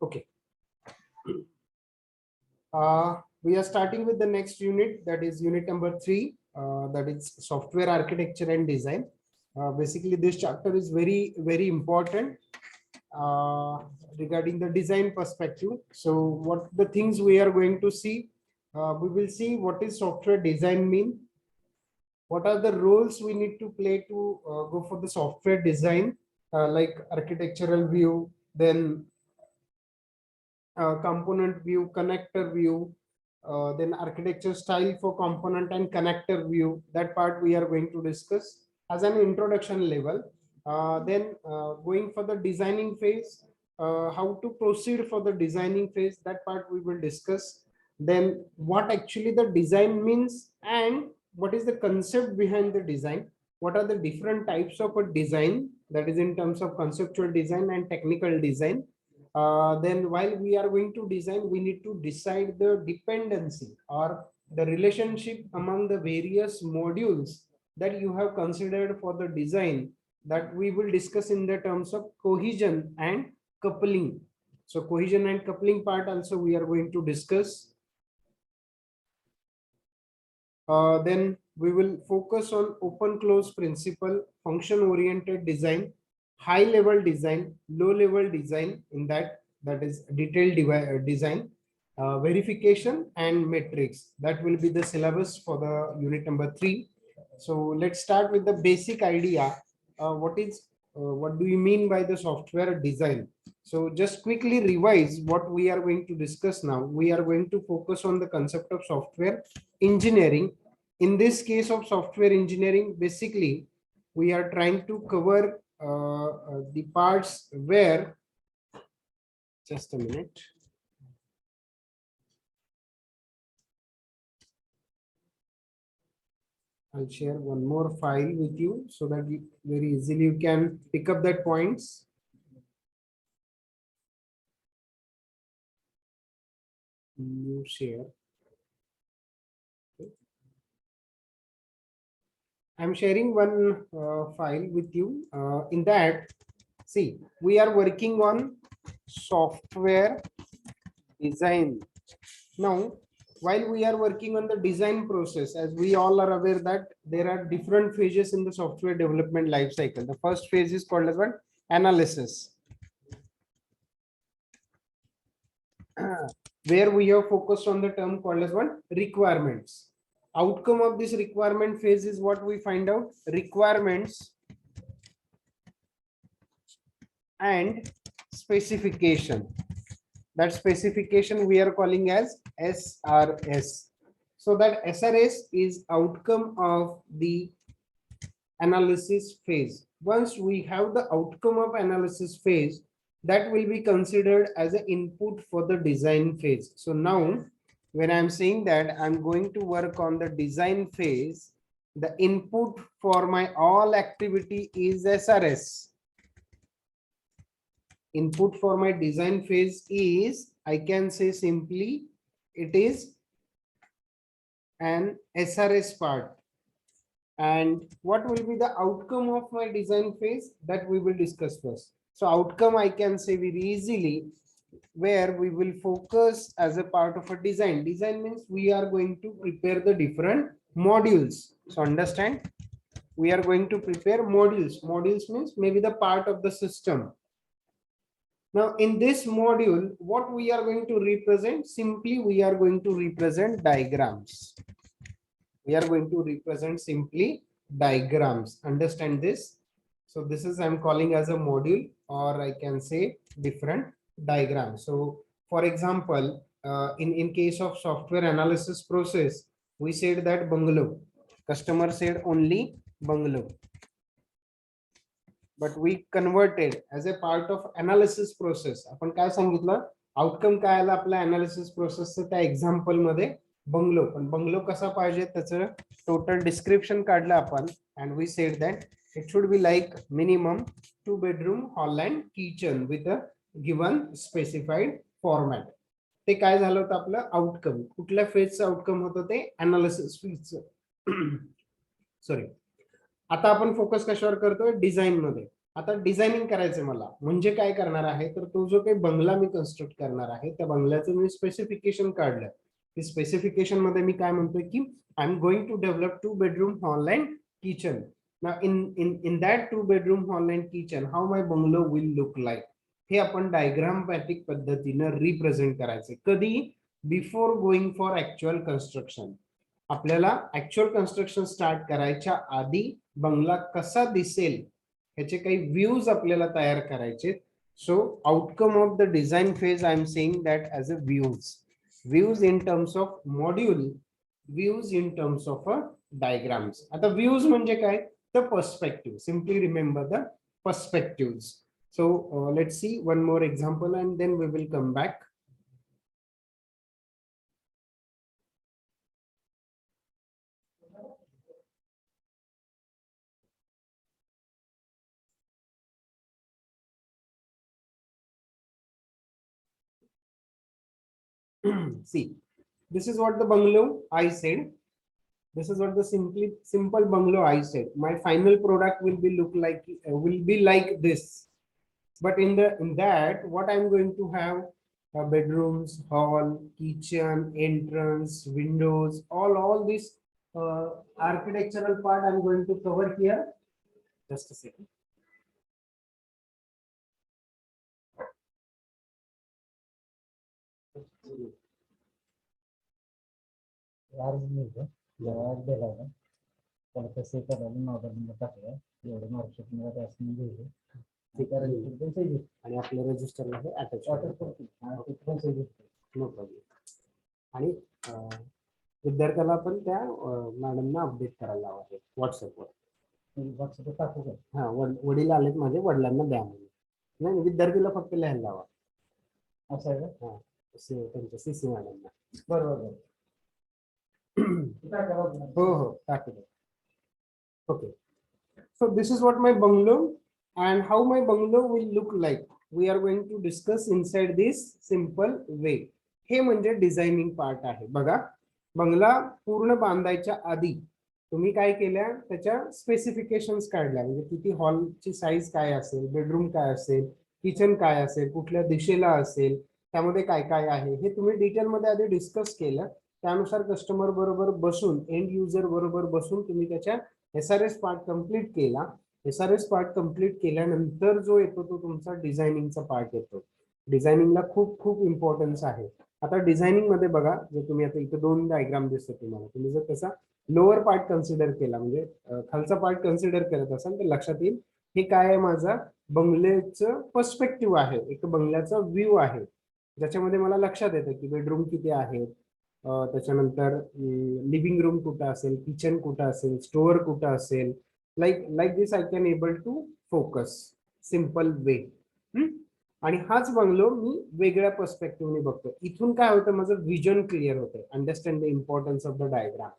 Okay. We are starting with the next unit, that is unit number 3, that is software architecture and design. Basically, this chapter is very, very important uh, regarding the design perspective. So what the things we are going to see, we will see what is software design mean, what are the roles we need to play to go for the software design, like architectural view, then component view, connector view, then architecture style for component and connector view. That part we are going to discuss as an introduction level. Then going for the designing phase, how to proceed for the designing phase, that part we will discuss. Then what actually the design means and what is the concept behind the design, what are the different types of a design, that is in terms of conceptual design and technical design. Then while we are going to design, we need to decide the dependency or the relationship among the various modules that you have considered for the design, that we will discuss in the terms of cohesion and coupling. So cohesion and coupling part also we are going to discuss. Then we will focus on open close principle, function oriented design, high level design, low level design, in that is detailed design, verification and metrics. That will be the syllabus for the unit number 3. So let's start with the basic idea. What do you mean by the software design? So just quickly revise what we are going to discuss now. We are going to focus on the concept of software engineering. In this case of software engineering, basically we are trying to cover the parts where, just a minute, I'll share one more file with you so that you very easily you can pick up that points. New share. I'm sharing one file with you. In that, see, we are working on software design. Now, while we are working on the design process, as we all are aware that there are different phases in the software development life cycle. The first phase is called as what? Analysis. Where we have focused on the term called as what? Requirements. Outcome of this requirement phase is what we find out: requirements and specification. That specification we are calling as SRS. So that SRS is outcome of the analysis phase. Once we have the outcome of analysis phase, that will be considered as an input for the design phase. So now when I'm saying that I'm going to work on the design phase, the input for my all activity is SRS. Input for my design phase is, I can say simply, it is an SRS part. And what will be the outcome of my design phase, that we will discuss first. So outcome I can say very easily, where we will focus as a part of a design. Design means we are going to prepare the different modules. So understand, we are going to prepare modules. Modules means maybe the part of the system. Now in this module, what we are going to represent, simply we are going to represent diagrams. We are going to represent simply diagrams. Understand this? So this is I'm calling as a module, or I can say different diagrams. So for example, in case of software analysis process, we said that bungalow. Customer said only bungalow. But we converted as a part of analysis process. आपण काय सांगितलं, outcome काय आला आपल्या analysis प्रोसेसचं त्या example मध्ये bungalow. पण bungalow कसा पाहिजे त्याचं टोटल डिस्क्रिप्शन काढलं आपण. And we said that it should be like minimum 2 bedroom hall and kitchen with a given specified format. ते काय झालं होतं आपलं आउटकम. कुठल्या फेजचं आउटकम होतं ते अनालिसिस फेजचं. सॉरी. आता आपण फोकस कशावर करतोय, डिझाईन मध्ये. आता डिझायनिंग करायचं मला म्हणजे काय करणार आहे, तर तो जो काही बंगला मी कन्स्ट्रक्ट करणार आहे त्या बंगल्याचं मी स्पेसिफिकेशन काढलं. की स्पेसिफिकेशन मध्ये मी काय म्हणतोय की I am going to develop 2 bedroom hall and kitchen. in that 2 bedroom hall and kitchen how my bungalow will look like, हे आपण डायग्रामॅटिक पद्धतीनं रिप्रेझेंट करायचे. कधी, before going for actual construction. आपल्याला ऍक्च्युअल कन्स्ट्रक्शन स्टार्ट करायच्या आधी बंगला कसा दिसेल ह्याचे काही व्ह्यूज आपल्याला तयार करायचे. So outcome of the design phase I am saying that as a views in terms of module, views in terms of a diagrams. आता व्ह्यूज म्हणजे काय, the perspective. Simply remember the perspective. So let's see one more example and then we will come back. See, this is what the bungalow I said. This is what the simple bungalow I said. My final product will be like this. But in that what I'm going to have, bedrooms, hall, kitchen, entrance, windows, all this architectural part I'm going to cover here. Just a second. आणि आपल्या रजिस्टरला हे attach no problem. आणि विद्यार्थ्याला आपण त्या मॅडमना update करायला लावायचे व्हॉट्सअपवर. हा, वडील आलेत माझे, वडिलांना द्या म्हणून. नाही, विद्यार्थीला फक्त लिहायला लावा. असं आहे का? हा, त्यांच्या सीसी मॅडमना. बरोबर. हो हो, टाकू दे. Okay, so this is what my bungalow and how my bungalow will look like. We are going to discuss inside this simple way. हे म्हणजे डिझायनिंग पार्ट आहे. बघा, बंगला पूर्ण बांधायच्या आधी तुम्ही काय केल्या, त्याच्या स्पेसिफिकेशन्स काढल्या. म्हणजे किती हॉलची साईज काय असेल, बेडरूम काय असेल, किचन काय असेल, कुठल्या दिशेला असेल, त्यामध्ये काय काय आहे हे तुम्ही डिटेलमध्ये आधी डिस्कस केलं. त्यानुसार कस्टमर बरोबर बसून, एंड युजर बरोबर बसून तुम्ही त्याच्या SRS पार्ट कंप्लीट केला. SRS पार्ट कंप्लीट केल्यानंतर जो येतो तो तुमचा डिझायनिंगचा पार्ट येतो. डिझायनिंगला खूप खूप इम्पॉर्टन्स आहे. आता डिझायनिंग मध्ये बघा, जर तुम्ही आता इथे 2 डायग्राम दिसतात तुम्हाला, तुम्ही जर त्याचा लोअर पार्ट कन्सिडर केला, म्हणजे खालचा पार्ट कन्सिडर करत असाल तर लक्षात येईल हे काय आहे, माझा बंगल्याचं पर्स्पेक्टिव्ह आहे, एक बंगल्याचा व्ह्यू आहे, ज्याच्यामध्ये मला लक्षात येतं की बेडरूम किती आहेत, त्याच्यानंतर लिव्हिंग रूम कुठं असेल, किचन कुठं असेल, स्टोअर कुठं असेल. Like this I can able to focus simple way. आणि हाच बंगलो मी वेगळ्या पर्स्पेक्टिव्हने बघतो. इथून काय होतं, माझं विजन क्लिअर होतं. Understand the importance of the diagram.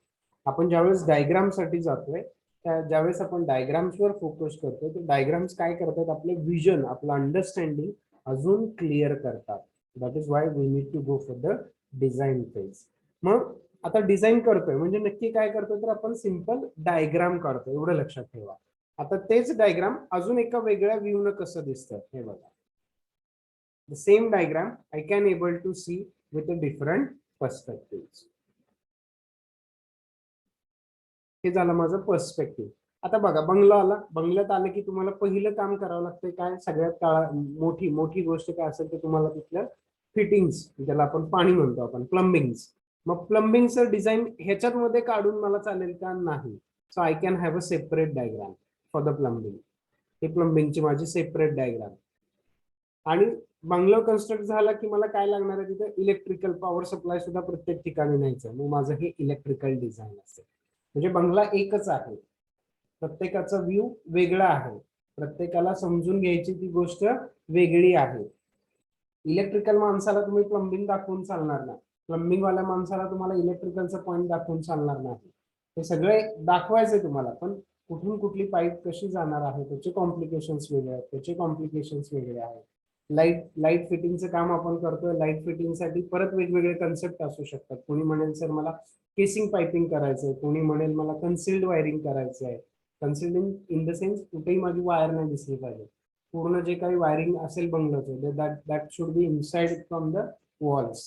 आपण ज्यावेळेस डायग्राम साठी जातोय, ज्यावेळेस आपण डायग्राम्सवर फोकस करतो, तर डायग्राम्स काय करतात, आपले विजन, आपलं अंडरस्टँडिंग अजून क्लिअर करतात. That is why we need to go for the design phase. मग आता डिझाईन करतोय म्हणजे नक्की काय करतोय, तर आपण सिंपल डायग्राम काढतोय, एवढं लक्षात ठेवा. आता तेच डायग्राम अजून एका वेगळ्या व्ह्यू न कसं दिसतं हे बघा. The same diagram I can able to see with a different perspective. हे झालं माझं पर्स्पेक्टिव्ह. आता बघा, बंगला आला. बंगल्यात आलं की तुम्हाला पहिलं काम करावं लागतंय काय, सगळ्यात मोठी गोष्ट काय असेल तर तुम्हाला तिथलं फिटिंग्स, ज्याला आपण पाणी म्हणतो, आपण प्लंबिंग्स. मग प्लंबिंगचं डिझाईन ह्याच्यात मध्ये काढून मला चालेल का, नाही. So I can have a separate diagram for the plumbing. हे प्लंबिंगची माझी सेपरेट डायग्राम. आणि बंगला कन्स्ट्रक्ट झाला की मला काय लागणार आहे, तिथे इलेक्ट्रिकल पॉवर सप्लाय सुद्धा प्रत्येक ठिकाणी न्यायचं. मग माझं हे इलेक्ट्रिकल डिझाईन असेल. म्हणजे बंगला एकच आहे, प्रत्येकाचा व्ह्यू वेगळा आहे, प्रत्येकाला समजून घ्यायची ती गोष्ट वेगळी आहे. इलेक्ट्रिकल माणसाला तुम्ही प्लंबिंग दाखवून चालणार नाही, प्लंबिंग वाल्या माणसाला तुम्हाला इलेक्ट्रिकलचं पॉईंट दाखवून चालणार नाही. हे सगळे दाखवायचे तुम्हाला, पण कुठून कुठली पाईप कशी जाणार आहे त्याचे कॉम्प्लिकेशन्स वेगळे आहेत, त्याचे कॉम्प्लिकेशन्स वेगळे आहेत. लाईट फिटिंगचं काम आपण करतोय, लाईट फिटिंगसाठी परत वेगवेगळे कन्सेप्ट असू शकतात. कोणी म्हणेल सर मला केसिंग पायपिंग करायचंय, कोणी म्हणेल मला कन्सिल्ड वायरिंग करायचं आहे. कन्सिल्डिंग इन द सेन्स कुठेही माझी वायर नाही दिसली पाहिजे, पूर्ण जे काही वायरिंग असेल बंगल्याचं that should be inside from the walls.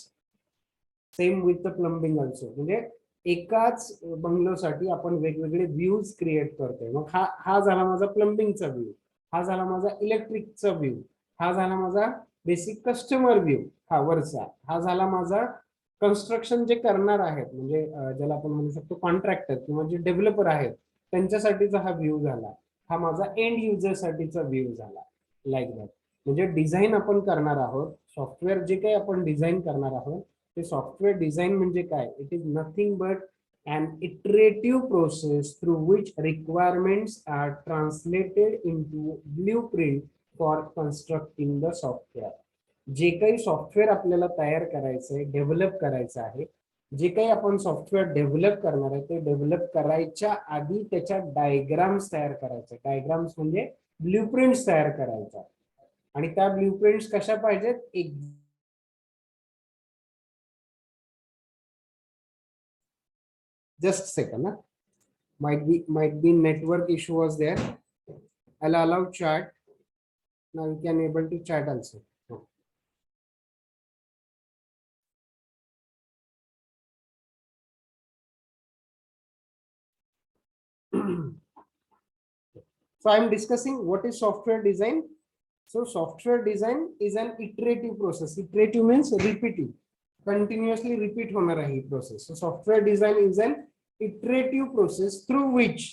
Same with the plumbing also. म्हणजे एकाच बंगलोसाठी आपण वेगवेगळे व्ह्यूज क्रिएट करतोय. मग हा झाला माझा प्लंबिंगचा व्ह्यू, हा झाला माझा इलेक्ट्रिकचा व्ह्यू, हा झाला माझा बेसिक कस्टमर व्ह्यू, हा वरचा, हा झाला माझा कन्स्ट्रक्शन जे करणार आहेत म्हणजे ज्याला आपण म्हणू शकतो कॉन्ट्रॅक्टर किंवा जे डेव्हलपर आहेत त्यांच्यासाठीचा हा व्ह्यू झाला, हा माझा एंड युजर साठीचा व्ह्यू झाला. Like that. म्हणजे डिझाईन आपण करणार आहोत, सॉफ्टवेअर जे काही आपण डिझाईन करणार आहोत ते सॉफ्टवेअर डिझाईन म्हणजे काय, it is nothing but an iterative process through which requirements are translated into blueprint for constructing the software. जे काही सॉफ्टवेअर आपल्याला तयार करायचं आहे, डेव्हलप करायचं आहे, जे काही आपण सॉफ्टवेअर डेव्हलप करणार आहे ते डेव्हलप करायच्या आधी त्याच्या डायग्राम्स तयार करायचे. डायग्राम्स म्हणजे ब्ल्यूप्रिंट्स तयार करायचा. आणि त्या ब्ल्यूप्रिंट्स कशा पाहिजेत, एक just a second, huh? might be network issue was there. I'll allow chat. Now you can able to chat also. So I'm discussing what is software design. So software design is an iterative process. Iterative means repeating, continuously repeat होणार आहे process. So software design is an iterative process through which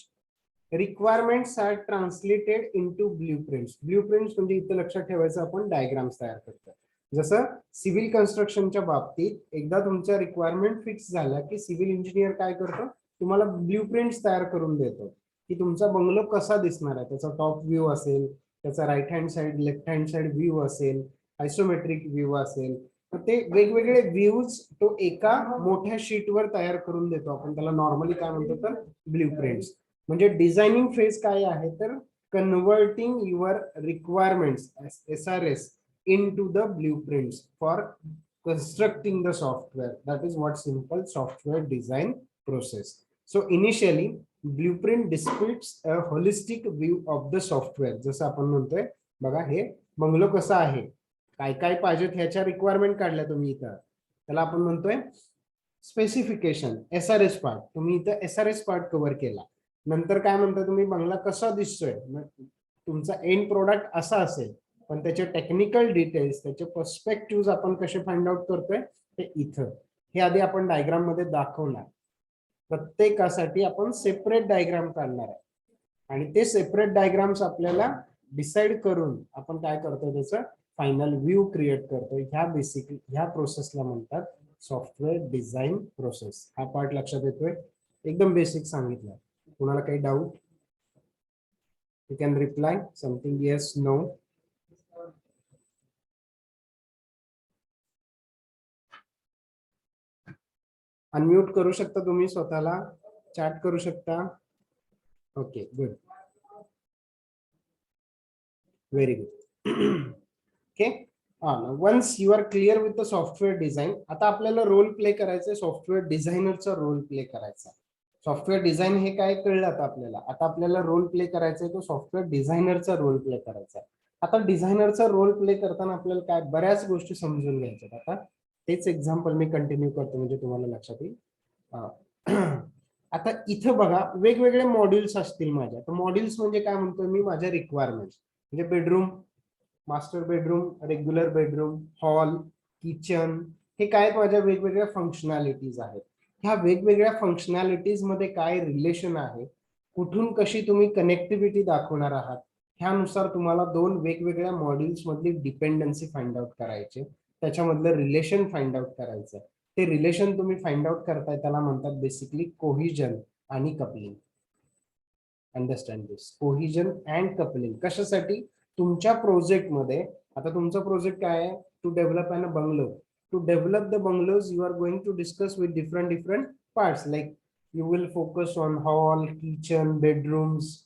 requirements are translated into blueprints. Blueprints म्हणजे इथं लक्षात ठेवायचं आपण diagrams तयार करतो. जसं सिव्हिल कन्स्ट्रक्शनच्या बाबतीत एकदा तुमच्या रिक्वायरमेंट फिक्स झाला की सिव्हिल इंजिनियर काय करतो, तुम्हाला ब्ल्यूप्रिंट्स तयार करून देतो की तुमचा बंगलो कसा दिसणार आहे, त्याचा टॉप व्ह्यू असेल, त्याचा right hand side left hand side view असेल, आयसोमेट्रिक व्ह्यू असेल, तर ते वेगवेगळे व्ह्यूज तो एका मोठ्या शीटवर तयार करून देतो. आपण त्याला नॉर्मली काय म्हणतो तर ब्ल्यूप्रिंट्स. म्हणजे डिझायनिंग फेज काय आहे तर converting your requirements SRS into the blueprints for constructing the software. That is what simple software design process. So initially blueprint depicts a holistic view of the software. जसं आपण म्हणतोय बघा हे बंगलो कसा आहे, काय काय पाहिजे ह्याच्या रिक्वायरमेंट काढल्या तुम्ही इथं, त्याला आपण म्हणतोय स्पेसिफिकेशन. SRS पार्ट तुम्ही इथं SRS पार्ट कव्हर केला. नंतर काय म्हणता तुम्ही बंगला कसा दिसतोय, तुमचा एंड प्रोडक्ट असा असेल, पण त्याचे टेक्निकल डिटेल्स त्याचे पर्स्पेक्टिव्ह आपण कसे फाइंड आउट करतोय ते इथं हे आधी आपण डायग्राम मध्ये दाखवणार. प्रत्येकासाठी आपण सेपरेट डायग्राम काढणार आहे आणि ते सेपरेट डायग्राम्स आपल्याला डिसाइड करून आपण काय करतोय त्याचं फायनल व्ह्यू क्रिएट करतोय. ह्या प्रोसेसला म्हणतात सॉफ्टवेअर डिझाईन प्रोसेस. हा पार्ट लक्षात येतोय, एकदम बेसिक सांगितलं. कुणाला काही doubt, you can reply something yes no. Unmute करू शकता तुम्ही स्वतःला, चॅट करू शकता. Okay good, very good. Okay, once you are clear with the software design, आता आपल्याला रोल प्ले करायचा आहे, सॉफ्टवेअर डिझायनरचा रोल प्ले करायचा. सॉफ्टवेअर डिझाईन हे काय कळलं आता आपल्याला. आता आपल्याला रोल प्ले करायचा आहे तो सॉफ्टवेअर डिझायनरचा रोल प्ले करायचा आहे. आता डिझायनरचा रोल प्ले करताना आपल्याला काय बऱ्याच गोष्टी समजून घ्यायच्यात. आता तेच एक्झाम्पल मी कंटिन्यू करतो म्हणजे तुम्हाला लक्षात येईल. आता इथं बघा वेगवेगळे मॉड्यूल्स असतील माझ्या. तर मॉड्यूल्स म्हणजे काय म्हणतोय मी, माझ्या रिक्वायरमेंट म्हणजे bedroom, master bedroom, regular bedroom, hall, kitchen, हे काय माझ्या वेगवेगळ्या फंक्शनॅलिटीज आहेत. ह्या वेगवेगळ्या फंक्शनॅलिटीज मध्ये काय रिलेशन आहे, कुठून कशी तुम्ही कनेक्टिव्हिटी दाखवणार आहात, ह्यानुसार तुम्हाला दोन वेगवेगळ्या मॉड्यूल्स मधली डिपेंडन्सी फाइंड आउट करायचे, त्याच्यामधलं रिलेशन फाइंड आउट करायचं. ते रिलेशन तुम्ही फाइंड आउट करताय त्याला म्हणतात बेसिकली कोहिजन आणि coupling. Understand this, cohesion and coupling कशासाठी? तुमच्या प्रोजेक्टमध्ये, आता तुमचा प्रोजेक्ट काय आहे? To develop an bungalow. To develop the bungalows you are going to discuss with different parts, like you will focus on hall, kitchen, bedrooms.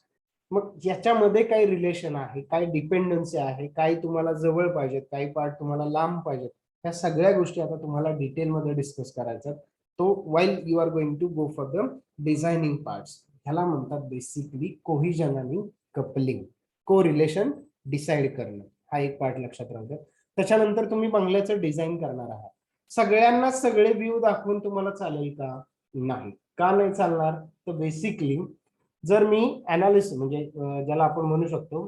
मग याच्यामध्ये काय रिलेशन आहे, काय डिपेंडन्सी आहे, काय तुम्हाला जवळ पाहिजेत, काही पार्ट तुम्हाला लांब पाहिजेत, ह्या सगळ्या गोष्टी आता तुम्हाला डिटेलमध्ये डिस्कस करायचं. तो while you are going to go for the designing parts. ह्याला म्हणतात बेसिकली कोहिजन आणि कपलिंग. को रिलेशन डिसाइड करणं, हा एक पार्ट लक्षात राहतो. त्याच्यानंतर तुम्ही बंगल्याचं डिझाईन करणार आहात. सगळ्यांना सगळे व्ह्यू दाखवून तुम्हाला चालेल का? नाही. का नाही चालणार? तर बेसिकली जर मी अनालिसिस म्हणजे ज्याला आपण म्हणू शकतो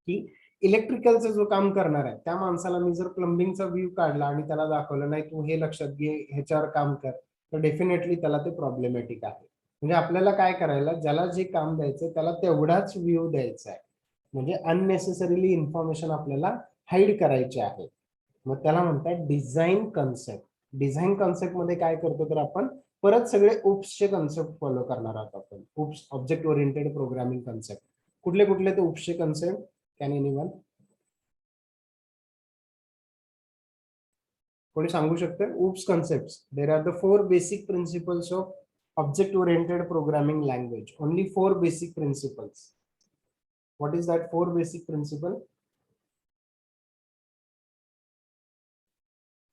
की इलेक्ट्रिकलचं जो काम करणार आहे त्या माणसाला मी जर प्लंबिंगचा व्ह्यू काढला आणि त्याला दाखवलं, नाही तू हे लक्षात घे, ह्याच्यावर काम कर, तर डेफिनेटली त्याला ते प्रॉब्लेमॅटिक आहे. म्हणजे आपल्याला काय करायला, ज्याला जे काम द्यायचं त्याला तेवढाच व्ह्यू द्यायचा आहे. म्हणजे अननेसेसरीली इन्फॉर्मेशन आपल्याला हाईड करायची आहे. मग त्याला म्हणतात डिझाईन कन्सेप्ट. डिझाईन कन्सेप्ट मध्ये काय करतो, तर आपण परत सगळे उप्सचे कन्सेप्ट फॉलो करणार आहोत आपण. Oops, object oriented programming concept. कुठले कुठले ते उप्सचे कन्सेप्ट? कॅन एनीवन कोणी सांगू शकतं? Oops concept, there are the 4 basic principles of object oriented programming language. Only 4 basic principles. What is that 4 basic principle?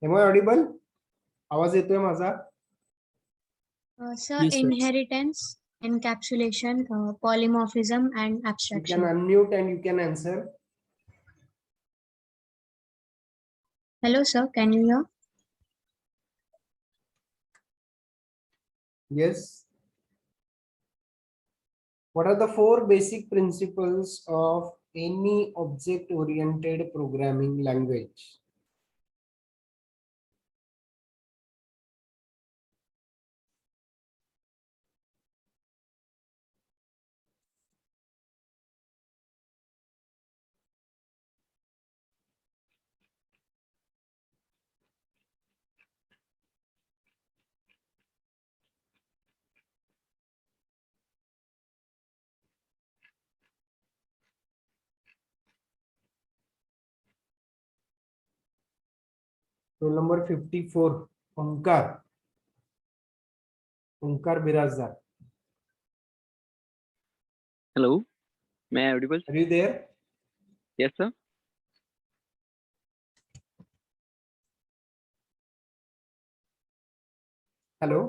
Am I audible? आवाज येतोय माझा? Sir, Yes, sir. inheritance, encapsulation, polymorphism, and You can abstraction. unmute and you can answer. Hello, sir. Can you hear? Yes. What are the 4 basic principles of any object oriented programming language? Roll number 54, Onkar. Onkar Birazdar. Hello, may I audible? Are you there? Yes, sir. Hello.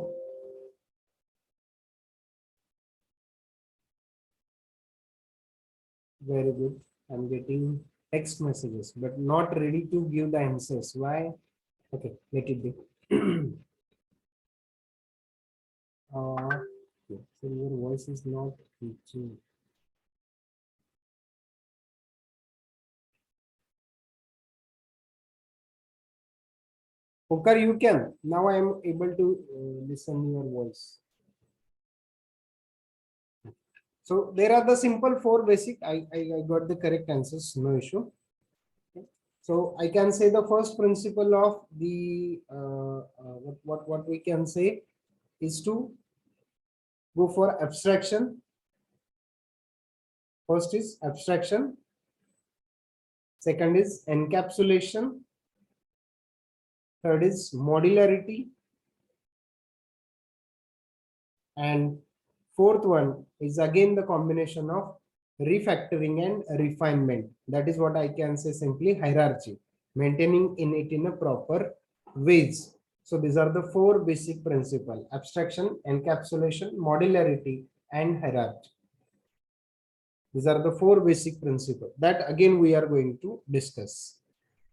Very good. I'm getting text messages, but not ready to give the answers. Why? Okay, let it be. Okay, so your voice is not reaching. Onkar, you can. Now I am able to listen your voice. So there are the simple 4 basic. I got the correct answers, no issue. Okay. So I can say the first principle of the what we can say is to go for abstraction. First is abstraction. Second is encapsulation. Third is modularity. And fourth one is again the combination of refactoring and refinement. That is what I can say simply hierarchy, maintaining it in a proper ways. So these are the 4 basic principles: abstraction, encapsulation, modularity, and hierarchy. These are the 4 basic principles that again we are going to discuss.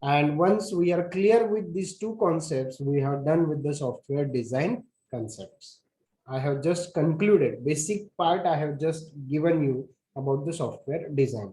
And once we are clear with these 2 concepts, we have done with the software design concepts. I have just concluded basic part. I have just given you about the software design.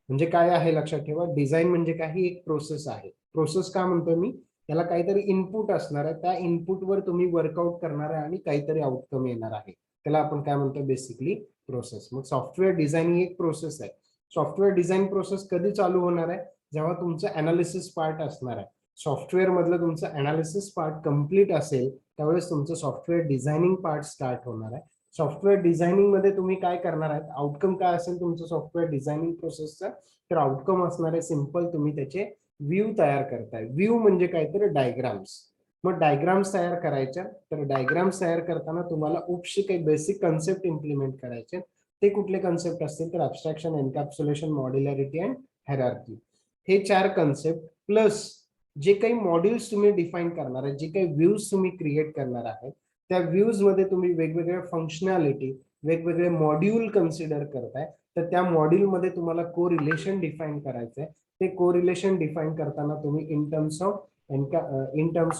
म्हणजे काय आहे लक्षात ठेवा, design म्हणजे काही एक process आहे. Process का म्हणतो मी, त्याला काहीतरी इनपुट असणार आहे, त्या इनपुटवर तुम्ही वर्कआउट करणार आहे आणि काहीतरी आउटकम येणार आहे, त्याला आपण काय म्हणतो बेसिकली प्रोसेस. मग सॉफ्टवेअर डिझाइन ही एक प्रोसेस आहे. सॉफ्टवेअर डिझाइन प्रोसेस कधी चालू होणार आहे, जेव्हा तुमचं अनालिसिस पार्ट असणार आहे. सॉफ्टवेअर मधलं तुमचं अनालिसिस पार्ट कम्प्लीट असेल त्यावेळेस तुमचं सॉफ्टवेअर डिझायनिंग पार्ट स्टार्ट होणार आहे. सॉफ्टवेअर डिझायनिंग मध्ये तुम्ही काय करणार आहेत, आउटकम काय असेल तुमचं सॉफ्टवेअर डिझायनिंग प्रोसेसचा, तर आउटकम असणार आहे सिंपल, तुम्ही त्याचे व्ह्यू तयार करताय. व्ह्यू म्हणजे काय तर डायग्राम्स. मग डायग्राम्स तयार करायच्या, तर डायग्राम्स तयार करताना तुम्हाला उपशी काही बेसिक कन्सेप्ट इम्प्लिमेंट करायचे. ते कुठले कन्सेप्ट असतील तर ऍब्स्ट्रॅक्शन, एन्कॅप्सुलेशन, मॉड्युलॅरिटी अँड हायरार्की. हे 4 कन्सेप्ट प्लस जे काही मॉड्यूल्स तुम्ही डिफाईन करणार आहे, जे काही व्ह्यूज तुम्ही क्रिएट करणार आहे, त्या व्ह्यूज मध्ये तुम्ही वेगवेगळ्या फंक्शनॅलिटी, वेगवेगळे मॉड्यूल कन्सिडर करताय. तर त्या मॉड्यूल मध्ये तुम्हाला कोरिलेशन डिफाईन करायचंय. ते कोरिलेशन डिफाईन करताना तुम्ही इन टर्म्स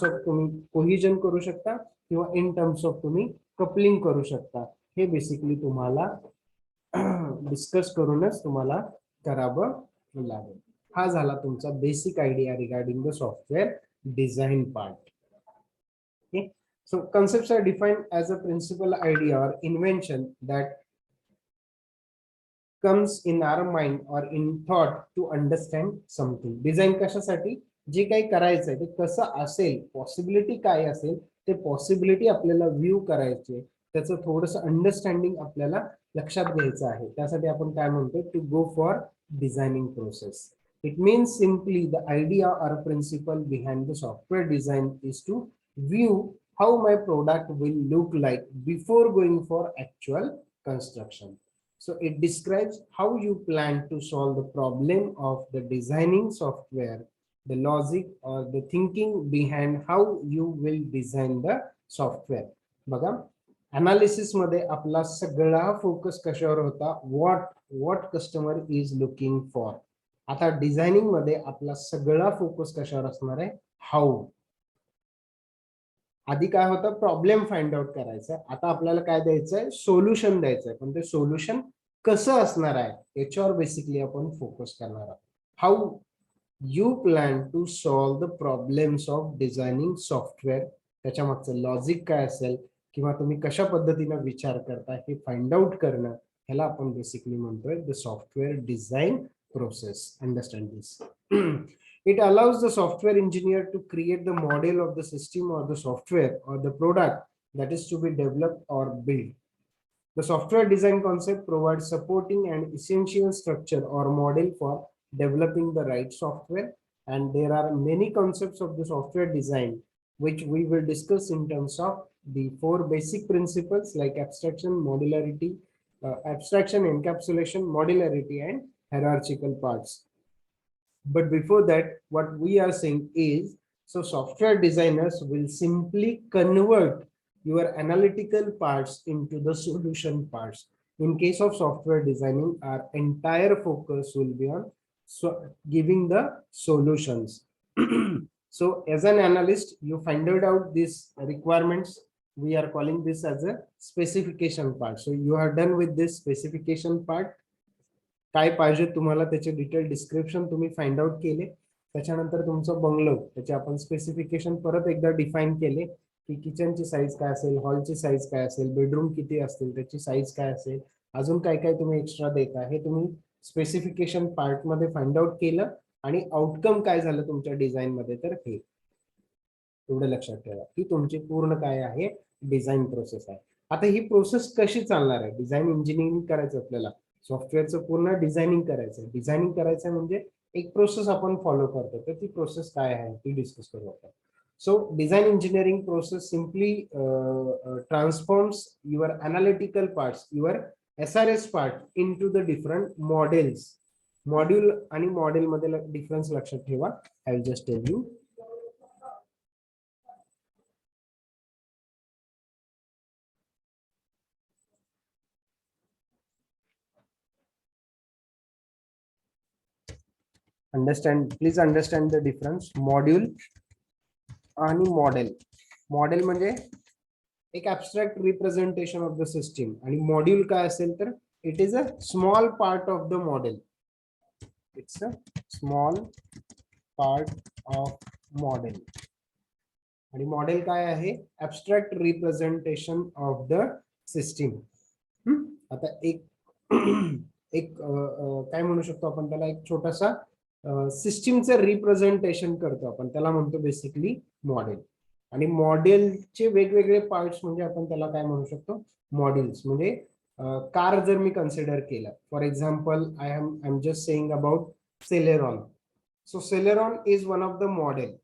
ऑफ तुम्ही कोहिजन करू शकता किंवा इन टर्म्स ऑफ तुम्ही कपलिंग करू शकता. हे बेसिकली तुम्हाला डिस्कस करूनच तुम्हाला करावं लागेल. हा झाला तुमचा basic idea regarding the software design part. Okay, so concepts are defined as a principal idea or invention that comes in our mind or in thought to understand something. Design कशासाठी, जे काही करायचंय ते कसं असेल, पॉसिबिलिटी काय असेल, ते पॉसिबिलिटी आपल्याला व्ह्यू करायचे, त्याचं थोडंसं अंडरस्टँडिंग आपल्याला लक्षात घ्यायचं आहे. त्यासाठी आपण काय म्हणतो, to go for designing process. It means simply the idea or principle behind the software design is to view how my product will look like before going for actual construction. So it describes how you plan to solve the problem of the designing software, the logic or the thinking behind how you will design the software. बघा, analysis मध्ये आपला सगळा focus कशावर होता, what customer is looking for. आता designing मध्ये आपला सगळा फोकस कशावर असणार आहे, हाऊ. आधी काय होतं, प्रॉब्लेम फाइंड आउट करायचा, आता आपल्याला काय द्यायचंय, सोल्युशन द्यायचंय. पण ते सोल्युशन कसं असणार आहे याच्यावर बेसिकली आपण फोकस करणार आहोत. How you plan to solve the problems of designing software, त्याच्या मागचं लॉजिक काय असेल किंवा तुम्ही कशा पद्धतीने विचार करताय हे फाइंड आउट करणं, ह्याला आपण बेसिकली म्हणतोय the software design process. Understand this. It allows the software engineer to create the model of the system or the software or the product that is to be developed or built. The software design concept provides supporting and essential structure or model for developing the right software. And there are many concepts of the software design which we will discuss in terms of the 4 basic principles like abstraction, modularity, abstraction, encapsulation, modularity, and hierarchical parts. But before that, what we are saying is, so software designers will simply convert your analytical parts into the solution parts. In case of software designing, our entire focus will be on giving the solutions. So as an analyst, you find out these requirements. We are calling this as a specification part. So you are done with this specification part. काय पाहिजे तुम्हाला त्याचे detail description तुम्ही find out केले. त्याच्यानंतर तुमचं bungalow, त्याचे आपण स्पेसिफिकेशन परत एकदा डिफाईन केले की किचनची साईज काय असेल, हॉलची साईज काय असेल, बेडरूम किती असतील, त्याची साईज काय असेल, अजून काय काय तुम्ही एक्स्ट्रा देता, हे तुम्ही स्पेसिफिकेशन पार्ट मध्ये फाइंड आउट केलं. आणि आउटकम काय झालं तुमच्या डिझाईन मध्ये, तर हे एवढं लक्षात ठेवा की तुमची पूर्ण काय आहे डिझाईन प्रोसेस आहे. आता ही प्रोसेस कशी चालणार आहे, डिझाईन इंजिनिअरिंग करायचं आपल्याला, सॉफ्टवेअरचं पूर्ण डिझायनिंग करायचं. डिझायनिंग करायचं म्हणजे एक प्रोसेस आपण फॉलो करतो, तर ती प्रोसेस काय आहे ती डिस्कस करू आपण. So design engineering process simply transforms your analytical parts, your SRS part into the different models. Module आणि मॉडेल मध्ये डिफरन्स लक्षात ठेवा. I will just tell you. Please understand the difference. Module आणि मॉडेल. मॉडेल म्हणजे एक abstract representation of the system, आणि module काय असेल तर it is a small part of the model. It's a small part of model. आणि model काय आहे, ऍब्स्ट्रॅक्ट रिप्रेझेंटेशन ऑफ द सिस्टीम. आता एक काय म्हणू शकतो आपण त्याला, एक छोटासा सिस्टीमचं रिप्रेझेंटेशन करतो आपण, त्याला म्हणतो बेसिकली मॉडेल. आणि मॉडेलचे वेगवेगळे पार्ट्स म्हणजे आपण त्याला काय म्हणू शकतो, मॉड्यूल्स. म्हणजे कार जर मी कन्सिडर केलं, for example I am just saying about Celeron. So Celeron is one of the model.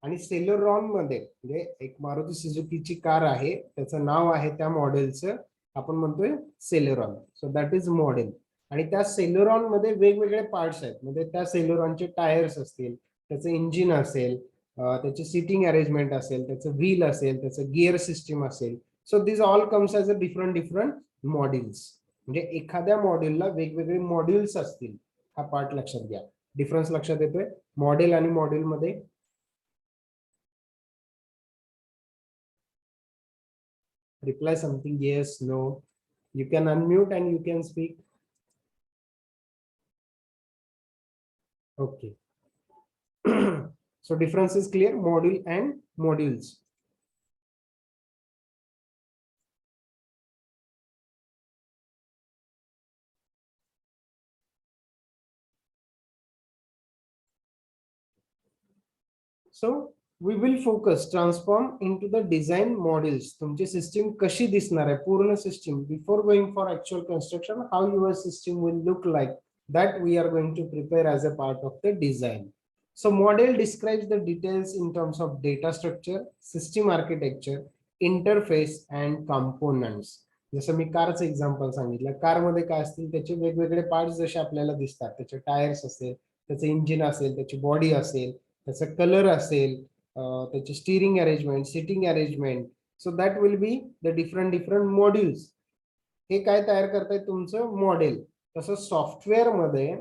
आणि सेलेरॉन मध्ये म्हणजे एक मारुती सुझुकीची कार आहे, त्याचं नाव आहे त्या मॉडेलचं, आपण म्हणतोय Celeron. So that is model. आणि त्या सेलेरॉन मध्ये वेगवेगळे पार्ट्स आहेत. म्हणजे त्या सेलेरॉनचे टायर्स असतील, त्याचं इंजिन असेल, त्याची सीटिंग अरेंजमेंट असेल, त्याचं व्हील असेल, त्याचं गिअर सिस्टीम असेल. So this all comes as a different different modules. म्हणजे एखाद्या मॉड्यूलला वेगवेगळे मॉड्यूल्स असतील. हा पार्ट लक्षात घ्या. डिफरन्स लक्षात येतोय मॉडेल आणि मॉड्यूल मध्ये. Reply something yes, no. You can unmute and you can speak. Okay. So difference is clear, module and modules. So we will focus transform into the design modules. तुमची system कशी दिसणार आहे, पूर्ण system. Before going for actual construction, how your system will look like, that we are going to prepare as a part of the design. So model describes the details in terms of data structure, system architecture, interface and components. जसं मी कारचं example सांगितलं, कारमध्ये काय असतील त्याचे वेगवेगळे parts जसे आपल्याला दिसतात, त्याचे टायर्स असेल, त्याचं इंजिन असेल, त्याची बॉडी असेल, त्याचा कलर असेल, त्याची steering arrangement, sitting arrangement. So that will be the different different modules. हे काय तयार करताय, तुमचं मॉडेल. तसं सॉफ्टवेअरमध्ये,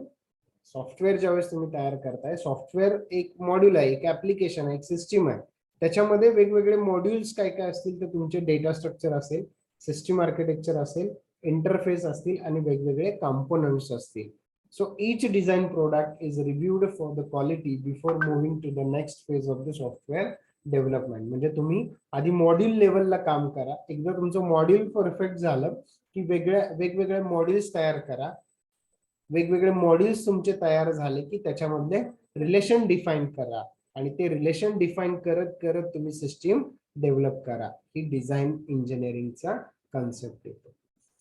सॉफ्टवेअर ज्यावेळेस तुम्ही तयार करताय, सॉफ्टवेअर एक मॉड्यूल आहे, एक ऍप्लिकेशन आहे, एक सिस्टीम आहे. त्याच्यामध्ये वेगवेगळे मॉड्यूल्स काय काय असतील तर तुमचे डेटा स्ट्रक्चर असेल, सिस्टीम आर्किटेक्चर असेल, इंटरफेस असतील आणि वेगवेगळे कंपोनंट्स असतील. So each design product is reviewed for the quality before moving to the next phase of the software development. म्हणजे तुम्ही आधी मॉड्यूल लेवलला काम करा. एकदा तुमचं मॉड्यूल परफेक्ट झालं की वेगवेगळे मॉड्यूल्स तयार करा. वेगवेगळे मॉड्यूल्स तुमचे तयार झाले की त्याच्यामध्ये रिलेशन डिफाईन करा. आणि ते रिलेशन डिफाईन करत करत तुम्ही सिस्टीम डेव्हलप करा. ही डिझाईन इंजिनिअरिंगचा कन्सेप्ट येतो.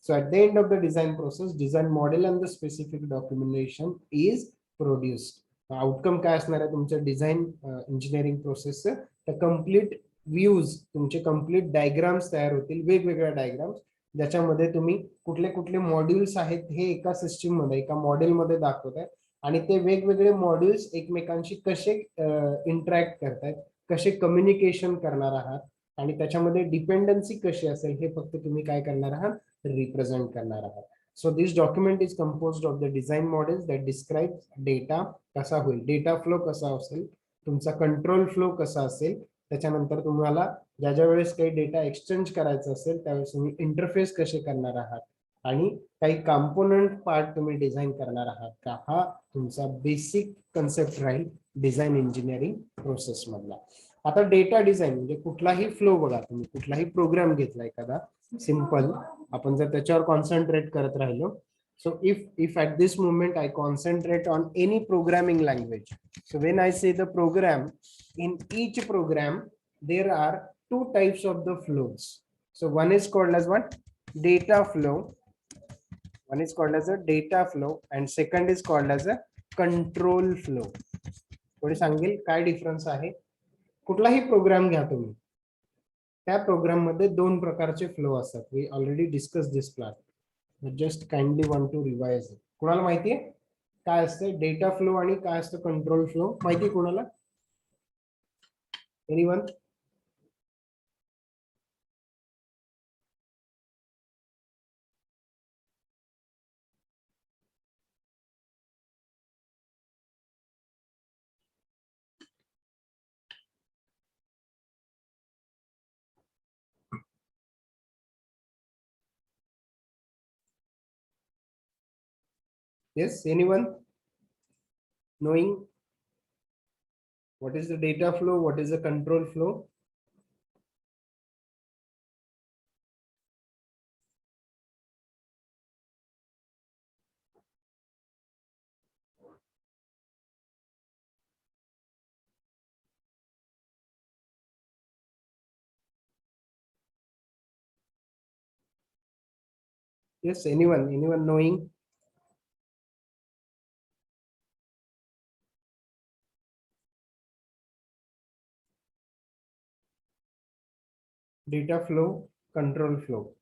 So at the end of the design process, design model and the specific documentation is produced. Outcome काय असणार आहे तुमच्या डिझाईन इंजिनिअरिंग प्रोसेसचं, तर कम्प्लीट व्ह्यूज, तुमचे कम्प्लीट डायग्राम्स तयार होतील, वेगवेगळ्या डायग्राम्स, ज्याच्यामध्ये तुम्ही कुठले कुठले मॉड्यूल्स आहेत हे एका सिस्टीम मध्ये, एका मॉडेलमध्ये दाखवत आहे. आणि ते वेगवेगळे मॉड्यूल्स एकमेकांशी कसे इंटरॅक्ट करतायत, कसे कम्युनिकेशन करणार आहात आणि त्याच्यामध्ये डिपेंडन्सी कशी असेल हे फक्त तुम्ही काय करणार आहात, रिप्रेझेंट करणार आहात. So this document is composed of the design models that describe data कसा होईल, डेटा फ्लो कसा असेल, तुमचा कंट्रोल फ्लो कसा असेल. त्याच्यानंतर तुम्हाला ज्या वेळेस काही डेटा एक्सचेंज करायचा असेल त्यावेळेस तुम्ही इंटरफेस कसे करणार आहात आणि काही कंपोनंट पार्ट तुम्ही डिझाईन करणार आहात का, हा तुमचा बेसिक कन्सेप्ट राहील डिझाईन इंजिनिअरिंग प्रोसेस मधला. आता डेटा डिझाईन म्हणजे कुठलाही फ्लो बघा, तुम्ही कुठलाही प्रोग्राम घेतला एखादा सिंपल, आपण जर त्याच्यावर कॉन्सन्ट्रेट करत राहिलो. So if at this moment I concentrate on any programming language, so when I say the program, in each program there are two types of the flows. So one is called as what, data flow. One is called as a data flow and second is called as a control flow. थोडी सांगेल काय difference आहे. कुठलाही programme घ्या तुम्ही, त्या programme मध्ये दोन प्रकारचे फ्लो असतात. We already discuss this plan, just kindly want to revise. कुणाला माहितीये काय असतं डेटा फ्लो आणि काय असतं कंट्रोल फ्लो, माहिती कुणाला, anyone? Yes, anyone knowing what is the data flow, what is the control flow? Yes, anyone knowing? Data flow, control flow.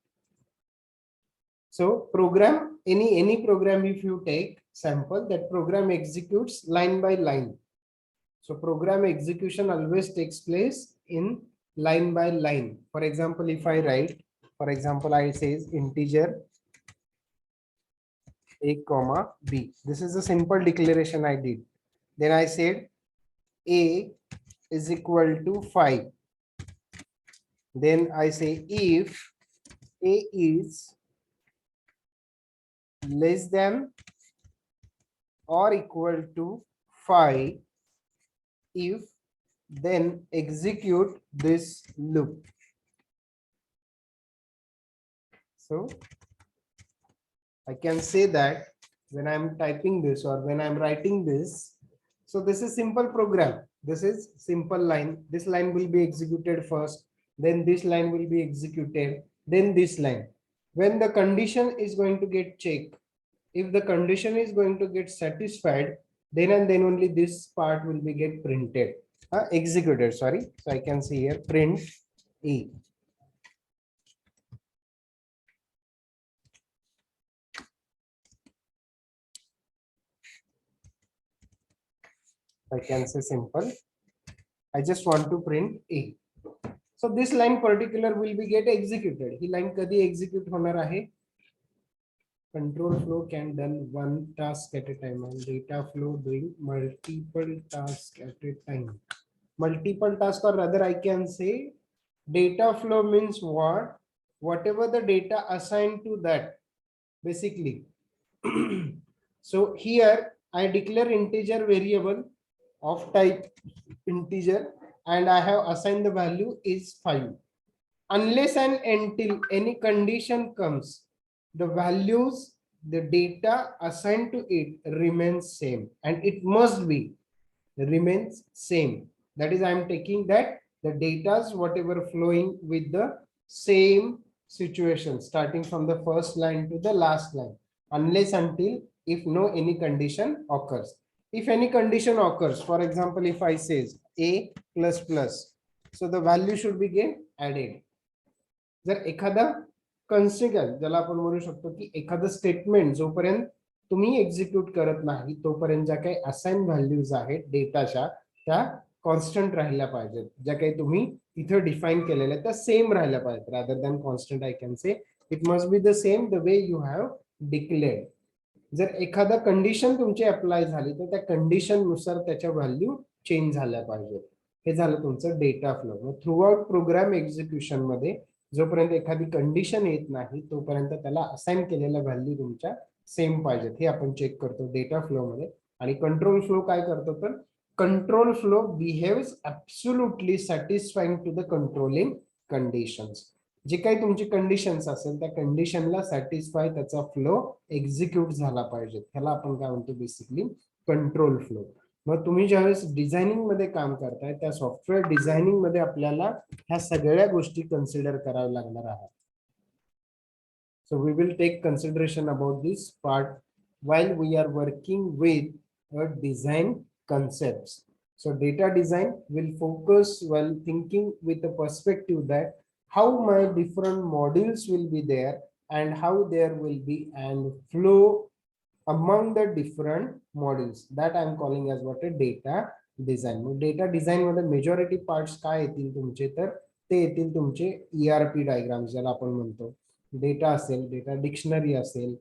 So program, any program, if you take sample, that program executes line by line. So program execution always takes place in line by line. For example, if I write, for example, I says integer a comma b. This is a simple declaration I did. Then I said a is equal to 5. Then I say if a is less than or equal to 5, if then execute this loop. So I can say that when I'm typing this or when I'm writing this, so this is simple program. This is simple line. This line will be executed first, then this line will be executed, then this line. When the condition is going to get checked, if the condition is going to get satisfied, then and then only this part will be get printed, executed, sorry. So I can see here print E. I can say simple. I just want to print A. So this line particular will be get executed. He line कधी execute होणार आहे? Control flow can done one task at a time and data flow doing multiple tasks at a time. Multiple tasks, or rather I can say data flow means what? Whatever the data assigned to that, basically. So here I declare integer variable of type integer and I have assigned the value is 5. Unless and until any condition comes, the values, the data assigned to it remains same, and it must be remains same. That is, I am taking that the data whatever flowing with the same situation starting from the first line to the last line, unless until if no any condition occurs. If any condition occurs, for example, if I says a plus plus, so the value should be get added. जर एखादा consequence ज्याला आपण म्हणू शकतो की एखादं statement जोपर्यंत तुम्ही एक्झिक्यूट करत नाही तोपर्यंत ज्या काही असाइन व्हॅल्यूज आहेत डेटाच्या त्या कॉन्स्टंट राहिल्या पाहिजेत. ज्या काही तुम्ही इथं डिफाईन केलेल्या त्या सेम राहिल्या पाहिजेत. Rather than constant I can say it must be the same the way you have declared. जर एखादा कंडिशन तुमची अप्लाय झाली तर त्या कंडिशन नुसार त्याच्या व्हॅल्यू चेंज झाल्या पाहिजेत. हे झालं तुमचं डेटा फ्लो. मग थ्रू आउट प्रोग्राम एक्झिक्युशन मध्ये जोपर्यंत एखादी कंडिशन येत नाही तोपर्यंत त्याला असाइन केलेल्या व्हॅल्यू तुमच्या सेम पाहिजेत. हे आपण चेक करतो डेटा फ्लो मध्ये. आणि कंट्रोल फ्लो काय करतो तर control flow behaves absolutely satisfying to the controlling conditions. जे काही तुमची कंडिशन्स असेल त्या कंडिशनला सॅटिस्फाय त्याचा फ्लो एक्झिक्यूट झाला पाहिजे. ह्याला आपण काय म्हणतो बेसिकली कंट्रोल फ्लो. मग तुम्ही ज्यावेळेस डिझायनिंग मध्ये काम करताय त्या सॉफ्टवेअर डिझायनिंग मध्ये आपल्याला ह्या सगळ्या गोष्टी कन्सिडर कराव्या लागणार आहेत. So we will take consideration about this part while we are working with design concepts. So data design will focus while thinking with the perspective that how my different modules will be there and how there will be and flow among the different modules. That I am calling as what a data design. Data design मध्ये majority parts काय येतील तुमचे तर ते येतील तुमचे ERP diagrams ज्याला आपण म्हणतो. डेटा असेल, डेटा डिक्शनरी असेल.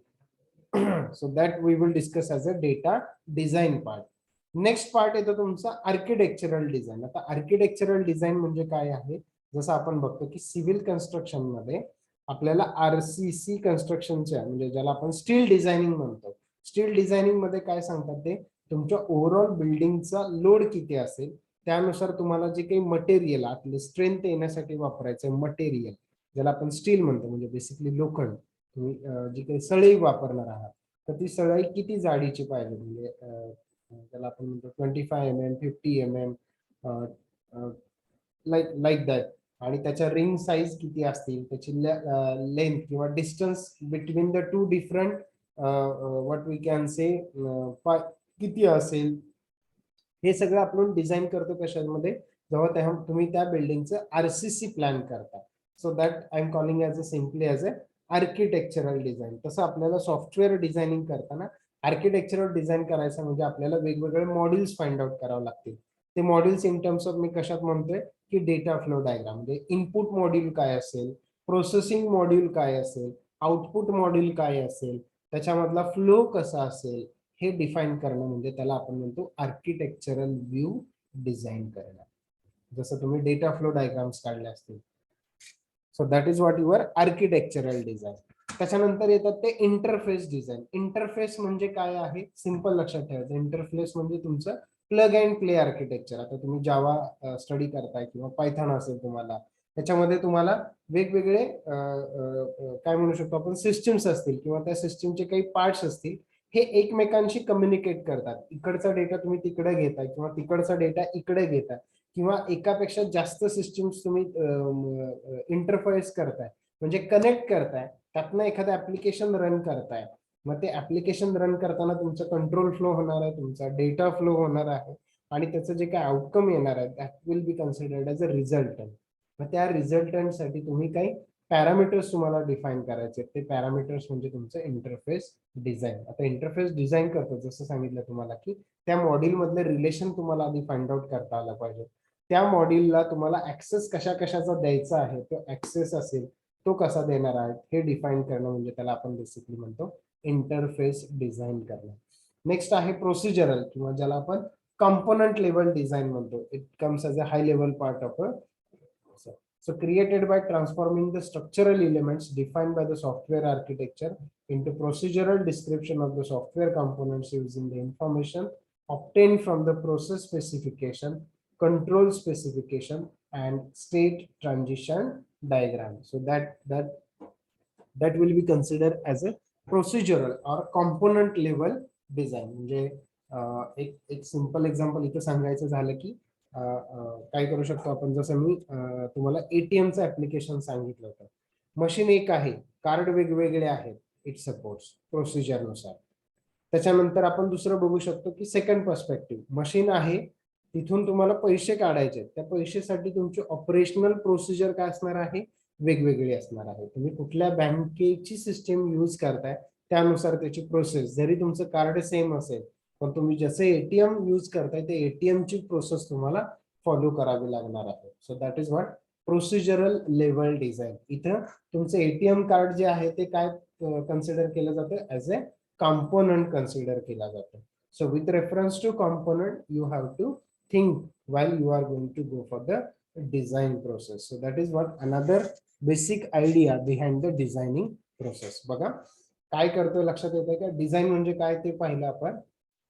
So that we will discuss as a data design part. Next part येतो तुमचा आर्किटेक्चरल डिझाईन. आता आर्किटेक्चरल डिझाईन म्हणजे काय आहे? जसं आपण बघतो की सिव्हिल कन्स्ट्रक्शन मध्ये आपल्याला RCC कन्स्ट्रक्शनच्या म्हणजे ज्याला आपण स्टील डिझायनिंग म्हणतो. स्टील डिझायनिंग मध्ये काय सांगतात ते तुमच्या ओव्हरऑल बिल्डिंगचा लोड किती असेल त्यानुसार तुम्हाला जे काही मटेरियल आपले स्ट्रेंथ येण्यासाठी वापरायचं मटेरियल ज्याला आपण स्टील म्हणतो म्हणजे बेसिकली लोखंड. तुम्ही जी काही सळई वापरणार आहात तर ती सळई किती जाडीची पाहिजे म्हणजे त्याला आपण म्हणतो 25 mm 50 mm लाईक दॅट. आणि त्याच्या रिंग साईज किती असतील, त्याची लेंथ किंवा distance between the two different what we can say किती असेल, हे सगळं आपण डिझाईन करतो कशामध्ये, जेव्हा तुम्ही त्या बिल्डिंगचं आरसीसी प्लॅन करता. So that I am calling as a simply as a architectural design. तसं आपल्याला सॉफ्टवेअर डिझायनिंग करताना आर्किटेक्चरल डिझाईन करायचं म्हणजे आपल्याला वेगवेगळे मॉड्यूल्स फाइंड आउट करावे लागतील. ते modules in terms of me कशात म्हणतोय की डेटा फ्लो डायग्राम, म्हणजे इनपुट मॉड्यूल काय असेल, प्रोसेसिंग मॉड्यूल काय असेल, आउटपुट मॉड्यूल काय असेल, त्याच्यामधला फ्लो कसा असेल, हे डिफाईन करणं म्हणजे त्याला आपण म्हणतो आर्किटेक्चरल व्ह्यू डिझाईन करणं. जसं तुम्ही डेटा फ्लो डायग्राम्स काढले असतील. So that is what your architectural design. त्याच्यानंतर येतात ते इंटरफेस डिझाईन. इंटरफेस म्हणजे काय आहे, सिंपल लक्षात ठेवायचं. इंटरफेस म्हणजे तुमचं प्लग अँड प्ले आर्किटेक्चर. आता तुम्ही जावा स्टडी करताय किंवा पायथॉन असेल तुम्हाला, त्याच्यामध्ये तुम्हाला वेगवेगळे काय म्हणू शकतो आपण सिस्टीम्स असतील किंवा त्या सिस्टीमचे काही पार्ट्स असतील, हे एकमेकांशी कम्युनिकेट करतात. इकडचा डेटा तुम्ही तिकडे घेताय किंवा तिकडचा डेटा इकडे घेताय किंवा एकापेक्षा जास्त सिस्टीम्स तुम्ही इंटरफेस करताय म्हणजे कनेक्ट करताय, त्यातनं एखादं ऍप्लिकेशन रन करताय. मग ते ऍप्लिकेशन रन करताना तुमचा कंट्रोल फ्लो होणार आहे, तुमचा डेटा फ्लो होणार आहे आणि त्याचं जे काय आउटकम येणार आहे that will be considered as a resultant. मग त्या रिझल्टंटसाठी तुम्ही काही पॅरामीटर्स तुम्हाला डिफाईन करायचे. ते पॅरामीटर्स म्हणजे तुमचं इंटरफेस डिझाईन. आता इंटरफेस डिझाईन करतो जसं सांगितलं तुम्हाला की त्या मॉड्यूल मधले रिलेशन तुम्हाला आधी फाइंड आउट करता आलं पाहिजे. त्या मॉड्यूलला तुम्हाला ऍक्सेस कशा कशाचा द्यायचा आहे, तो ऍक्सेस असेल तो कसा देणार आहे हे डिफाईन करणं म्हणजे त्याला आपण बेसिकली म्हणतो इंटरफेस डिझाईन करणं. नेक्स्ट आहे प्रोसिजरल किंवा ज्याला आपण कंपोनंट लेवल डिझाईन म्हणतो. It comes as a high level part of a so created by transforming the structural elements defined by the software architecture into procedural description of the software components using the information obtained from the process specification, control specification and state transition diagram. So that will be considered as a procedural or component level design. म्हणजे एक simple example इथे सांगायचं झालं की काय करू शकतो आपण, जसं मी तुम्हाला एटीएमचं ऍप्लिकेशन सांगितलं होतं. मशीन एक आहे, कार्ड वेगवेगळे आहेत, इट सपोर्ट्स प्रोसिजरनुसार. त्याच्यानंतर आपण दुसरं बघू शकतो की सेकंड पर्स्पेक्टिव्ह, मशीन आहे तिथून तुम्हाला पैसे काढायचे, त्या पैशासाठी तुमची ऑपरेशनल प्रोसिजर काय असणार आहे, वेगवेगळी असणार आहे. तुम्ही कुठल्या बँकेची सिस्टीम यूज करताय त्यानुसार त्याची प्रोसेस, जरी तुमचं कार्ड सेम असेल पण तुम्ही जसे एटीएम यूज करताय ते एटीएम ची प्रोसेस तुम्हाला फॉलो करावी लागणार आहे. So that is what procedural level design. इथं तुमचं एटीएम कार्ड जे आहे ते काय कन्सिडर केलं जातं, ऍज अ कॉम्पोनंट कन्सिडर केला जातो. So with reference to component you have to think while you are going to go for the design process. So that is what another basic idea behind the designing process. बघा काय करतोय लक्षात येतंय का, design म्हणजे काय ते पाहिलं आपण.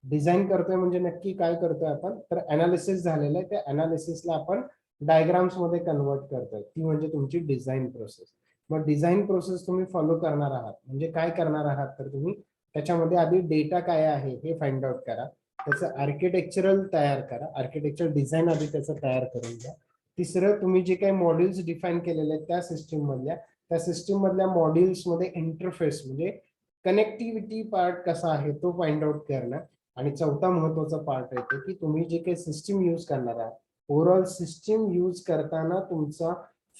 डिझाईन करतोय म्हणजे नक्की काय करतोय आपण, तर अनालिसिस झालेलं आहे, त्या अनालिसिसला आपण डायग्राम्स मध्ये कन्वर्ट करतोय, ती म्हणजे तुमची डिझाईन प्रोसेस. मग डिझाईन प्रोसेस तुम्ही फॉलो करणार आहात म्हणजे काय करणार आहात, तर तुम्ही त्याच्यामध्ये आधी डेटा काय आहे हे फाइंड आउट करा, त्याचं आर्किटेक्चरल तयार करा, आर्किटेक्चर डिझाईन आधी त्याचं तयार करून घ्या. तिसरं, तुम्ही जे काही मॉड्यूल्स डिफाईन केलेले आहेत त्या सिस्टीम मधल्या मॉड्यूल्स मध्ये इंटरफेस म्हणजे कनेक्टिव्हिटी पार्ट कसा आहे तो फाइंड आउट करणं. आणि चौथा महत्वाचा पार्ट येतो की तुम्ही जे काही सिस्टीम यूज करणार आहात, ओव्हरऑल सिस्टीम यूज करताना तुमचा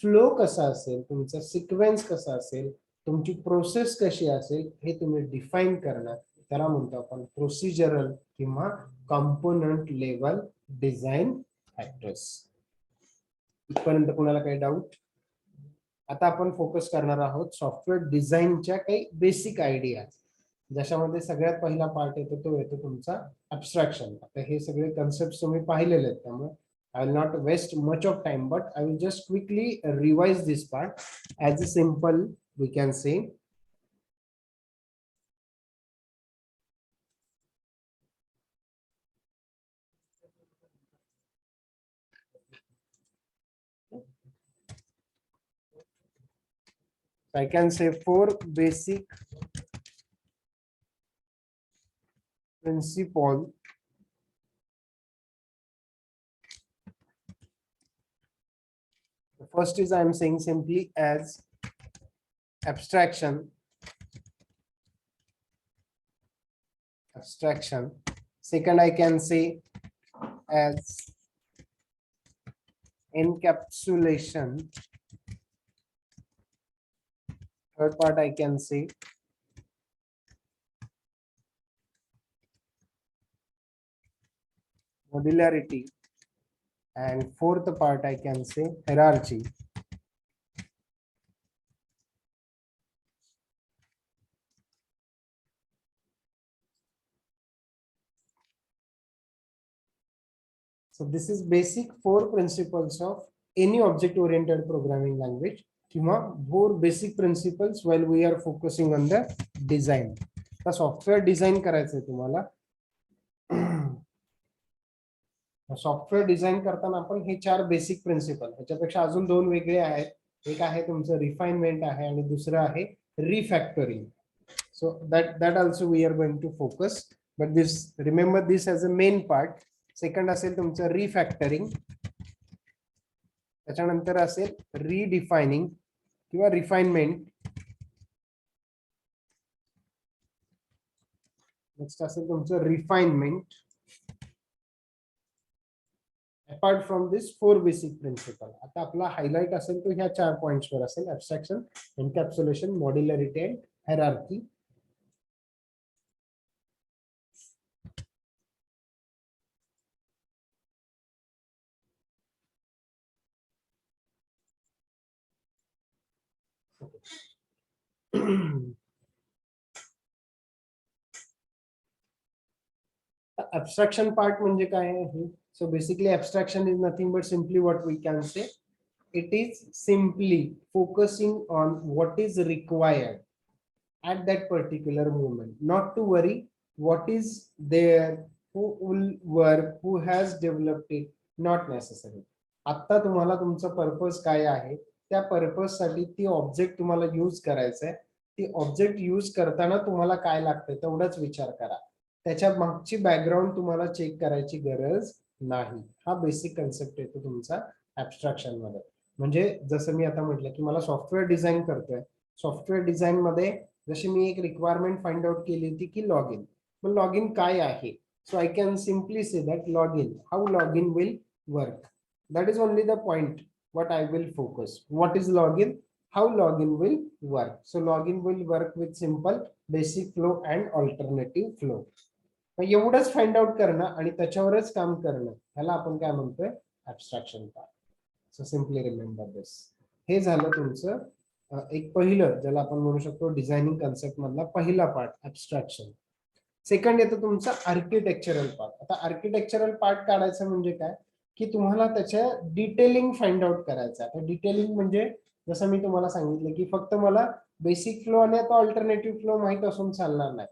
फ्लो कसा असेल, तुमचा सिक्वेन्स कसा असेल, तुमची प्रोसेस कशी असेल हे तुम्ही डिफाईन करणं, त्याला म्हणतो आपण प्रोसिजरल किंवा कंपोनंट लेवल डिझाईन फॅक्टर्स. इथपर्यंत कोणाला काही डाऊट? आता आपण फोकस करणार आहोत सॉफ्टवेअर डिझाईनच्या काही बेसिक आयडिया, ज्याच्यामध्ये सगळ्यात पहिला पार्ट येतो तो येतो तुमचा ऍब्स्ट्रॅक्शन. आता हे सगळे कन्सेप्ट तुम्ही पाहिलेले आहेत, त्यामुळे I will not waste much of time, but I will just quickly revise this part as a simple, we can say. I can say 4 basic principles first is I am saying simply as abstraction. Second, I can say as encapsulation. Third part I can say modularity, and fourth part I can say hierarchy. So this is basic 4 principles of any object oriented programming language किंवा 4 basic principles while we are focusing on the design. आता software design करायचंय तुम्हाला. Software design करताना आपण हे 4 basic principal, त्याच्यापेक्षा अजून 2 वेगळे आहेत. एक आहे तुमचं रिफाइनमेंट आहे आणि दुसरं आहे refactoring. So that also we are going to focus, but this remember this as a main part. Second असेल तुमचं रिफॅक्टरिंग, त्याच्यानंतर असेल रिडिफायनिंग किंवा रिफाइनमेंट, नेक्स्ट असेल तुमचं refinement. Apart from this 4 basic principal, आता आपला हायलाइट असेल तो ह्या 4 पॉइंट्स वर असेल. ऍब्स्ट्रॅक्शन, encapsulation, मॉड्युलॅरिटी and hierarchy. abstraction part म्हणजे काय आहे? So basically abstraction is nothing but simply what we can say, it is simply focusing on what is required at that particular moment, not to worry what is there, who will work, who has developed it, not necessary. आता तुम्हाला तुमचा purpose काय आहे, त्या purpose साठी ती object तुम्हाला use करायचं आहे. ती ऑब्जेक्ट यूज करताना तुम्हाला काय लागतं तेवढाच विचार करा. त्याच्या मागची बॅकग्राऊंड तुम्हाला चेक करायची गरज नाही. हा बेसिक कन्सेप्ट येतो तुमचा ऍब्स्ट्रॅक्शन मध्ये. म्हणजे जसं मी आता म्हटलं की मला सॉफ्टवेअर डिझाईन करतोय, सॉफ्टवेअर डिझाईन मध्ये जशी मी एक रिक्वायरमेंट फाइंड आउट केली होती की लॉग इन. मग लॉग इन काय आहे? So I can simply say that log in, how log in will work. That is only the point what I will focus. What is login? How login will work? So login will work with simple basic flow and alternative flow. मग एवढंच find out करणं आणि त्याच्यावरच काम करणं, ह्याला आपण काय म्हणतोय? ऍब्स्ट्रॅक्शन पार्ट. सो सिम्पली रिमेंबर दिस. हे झालं तुमचं एक पहिलं, ज्याला आपण म्हणू शकतो डिझायनिंग कन्सेप्ट मधला पहिला पार्ट, ऍब्स्ट्रॅक्शन. सेकंड येतं तुमचं आर्किटेक्चरल पार्ट. आता आर्किटेक्चरल पार्ट काढायचं म्हणजे काय की तुम्हाला त्याच्या डिटेलिंग फाइंड आउट करायचं. आता डिटेलिंग म्हणजे जसं मी तुम्हाला सांगितलं की फक्त मला बेसिक फ्लो आणि आता अल्टरनेटिव्ह फ्लो माहित असून चालणार नाही.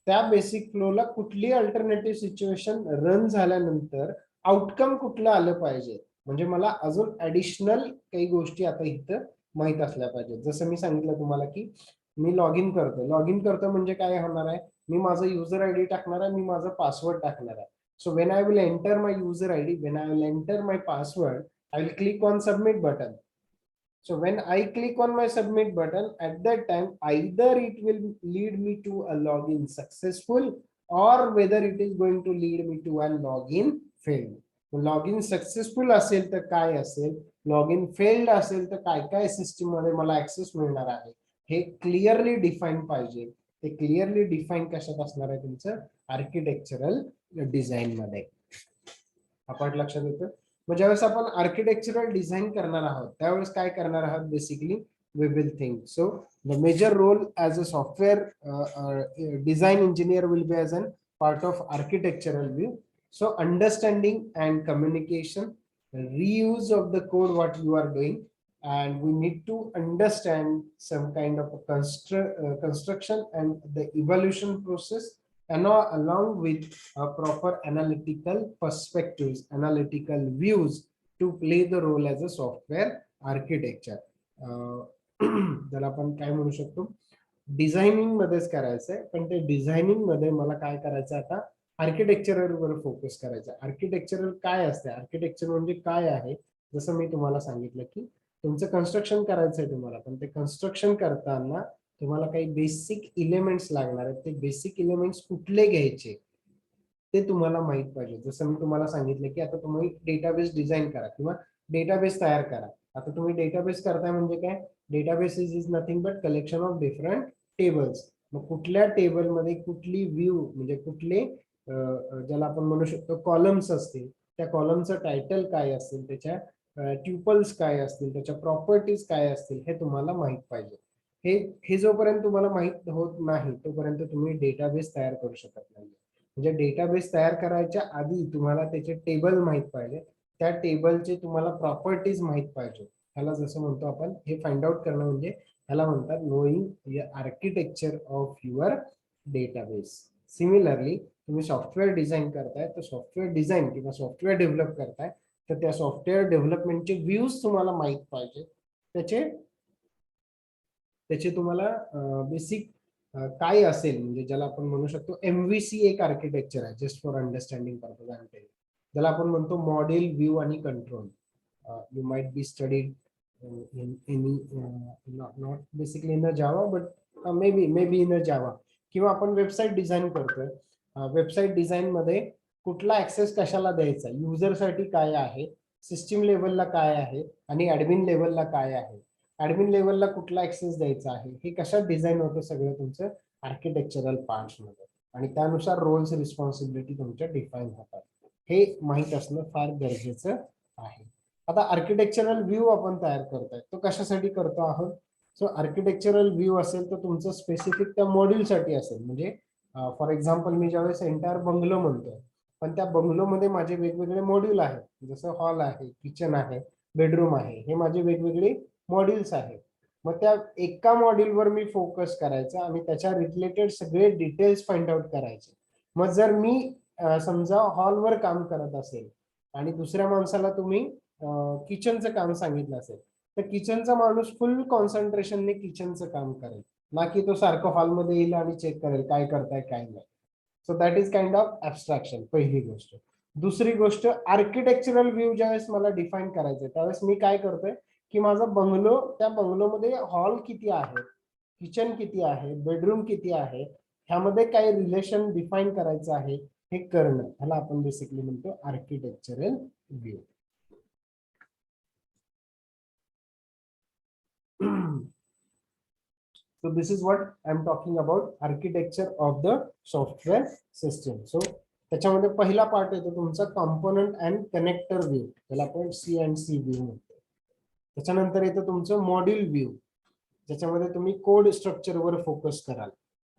त्या बेसिक फ्लोला कुठली अल्टरनेटिव्ह सिच्युएशन रन झाल्यानंतर आउटकम कुठलं आलं पाहिजे, म्हणजे मला अजून ऍडिशनल काही गोष्टी आता इथं माहित असल्या पाहिजेत. जसं मी सांगितलं तुम्हाला की मी लॉग इन करतो म्हणजे काय होणार आहे, मी माझं युजर आयडी टाकणार आहे, मी माझं पासवर्ड टाकणार आहे. So when I will enter my user ID, when I will enter my password, I will click on submit button. So when I click on my submit button, at that time, either it will lead me to a login successful or whether it is going to lead me to a login failed. Login successful असेल तर काय असेल, login failed असेल तर काय काय system मध्ये मला ऍक्सेस मिळणार आहे, हे क्लिअरली डिफाईन पाहिजे. ते क्लिअरली डिफाईन कशात असणार आहे तुमचं आर्किटेक्चरल डिझाईन मध्ये. आपण लक्षात येतं. मग ज्यावेळेस आपण आर्किटेक्चरल डिझाईन करणार आहोत त्यावेळेस काय करणार आहोत, basically we will think. So the major role as a software design engineer will be as an part of architectural view. So understanding and communication, reuse of the code what you are doing, and we need to understand some kind of a construction and the evolution process, and along with proper analytical perspectives, analytical views to play the role as a software architecture. त्याला आपण काय म्हणू शकतो, designing मध्येच करायचंय, पण ते designing मध्ये मला काय करायचं आता आर्किटेक्चरवर फोकस करायचा. आर्किटेक्चरल काय असते, आर्किटेक्चर म्हणजे काय आहे, जसं मी तुम्हाला सांगितलं की तुमचं कन्स्ट्रक्शन करायचं आहे तुम्हाला, पण ते कन्स्ट्रक्शन करताना तुम्हाला काही बेसिक इलेमेंट्स लागणार आहेत. ते बेसिक इलेमेंट्स कुठले घ्यायचे ते तुम्हाला माहित पाहिजे. जसं मी तुम्हाला सांगितलं की आता तुम्ही डेटाबेस डिझाईन करा किंवा डेटाबेस तयार करा. आता तुम्ही डेटाबेस करताय म्हणजे काय, database is nothing but collection of different tables. मग कुठल्या टेबलमध्ये कुठली व्ह्यू म्हणजे कुठले ज्याला आपण म्हणू शकतो कॉलम्स असतील, त्या कॉलमचं टायटल काय असेल, त्याच्या ट्युपल्स काय असतील, त्याच्या प्रॉपर्टीज काय असतील, हे तुम्हाला माहित पाहिजे. हे जोपर्यंत तुम्हाला माहित होत नाही तोपर्यंत तुम्ही डेटाबेस तयार करू शकत नाही. म्हणजे डेटाबेस तयार करायच्या आधी तुम्हाला त्याचे टेबल माहित पाहिजे, त्या टेबलचे तुम्हाला प्रॉपर्टीज माहित पाहिजे. ह्याला जसं म्हणतो आपण, हे फाइंड आउट करणं म्हणजे ह्याला म्हणतात knowing architecture of your database. Similarly तुम्ही सॉफ्टवेअर डिझाईन करताय, तर सॉफ्टवेअर डिझाईन किंवा सॉफ्टवेअर डेव्हलप करताय, तर त्या सॉफ्टवेअर डेव्हलपमेंटचे व्ह्यूज तुम्हाला माहित पाहिजे. त्याचे तुम्हाला बेसिक काय असेल, म्हणजे ज्याला आपण म्हणू शकतो MVC एक आर्किटेक्चर आहे, just for understanding purpose I am telling. ज्याला आपण म्हणतो मॉडेल, व्ह्यू आणि control. You might be studied in any not basically in a Java but maybe in a Java. किंवा आपण वेबसाईट डिझाईन करतोय, वेबसाईट डिझाईन मध्ये कुठला ऍक्सेस कशाला द्यायचा, युजरसाठी काय आहे, सिस्टीम लेवलला काय आहे आणि ऍडमिन लेवलला काय आहे, ऍडमिन लेवलला कुठला ऍक्सेस द्यायचा आहे, हे कशात डिझाईन होतं सगळं तुमचं आर्किटेक्चरल पार्ट्स मध्ये. आणि त्यानुसार रोल्स रिस्पॉन्सिबिलिटी तुमच्या डिफाईन होतात. हे माहीत असणं फार गरजेचं आहे. आता आर्किटेक्चरल व्ह्यू आपण तयार करतोय, तो कशासाठी करतो आहोत. सो आर्किटेक्चरल व्ह्यू असेल तर तुमचं स्पेसिफिक त्या मॉड्यूलसाठी असेल. म्हणजे फॉर एक्झाम्पल मी ज्यावेळेस एंटायर बंगलो म्हणतोय, पण त्या बंगलोमध्ये माझे वेगवेगळे मॉड्यूल आहेत. जसं हॉल आहे, किचन आहे, बेडरूम आहे, हे माझे वेगवेगळे मॉड्यूल्स आहेत. मग त्या एका मॉड्यूलवर मी फोकस करायचा आणि त्याच्या रिलेटेड सगळे डिटेल्स फाइंड आउट करायचे. मग जर मी समजा हॉलवर काम करत असेल आणि दुसऱ्या माणसाला तुम्ही किचनचं काम सांगितलं असेल, तर किचनचा माणूस फुल कॉन्सन्ट्रेशनने किचनचं काम करेल, ना की तो सारखं हॉलमध्ये येईल आणि चेक करेल काय करताय काय नाही. So that is kind of abstraction, पहिली गोष्ट. दुसरी गोष्ट, आर्किटेक्चरल व्ह्यू ज्यावेळेस मला डिफाईन करायचंय त्यावेळेस मी काय करतोय की माझा बंगलो, त्या बंगलोमध्ये हॉल किती आहे, किचन किती आहे, बेडरूम किती आहे, ह्यामध्ये काय रिलेशन डिफाईन करायचं आहे हे करणं, ह्याला आपण बेसिकली म्हणतो architectural view. So this is what I'm talking about, architecture of the software system. So त्याच्यामध्ये पहिला पार्ट येतो तुमचा कंपोनंट अँड कनेक्टर व्ह्यू, त्याला आपण CNC व्ह्यू म्हणतो. त्याच्यानंतर येतं तुमचं मॉड्यूल व्ह्यू, ज्याच्यामध्ये तुम्ही कोड स्ट्रक्चरवर फोकस कराल.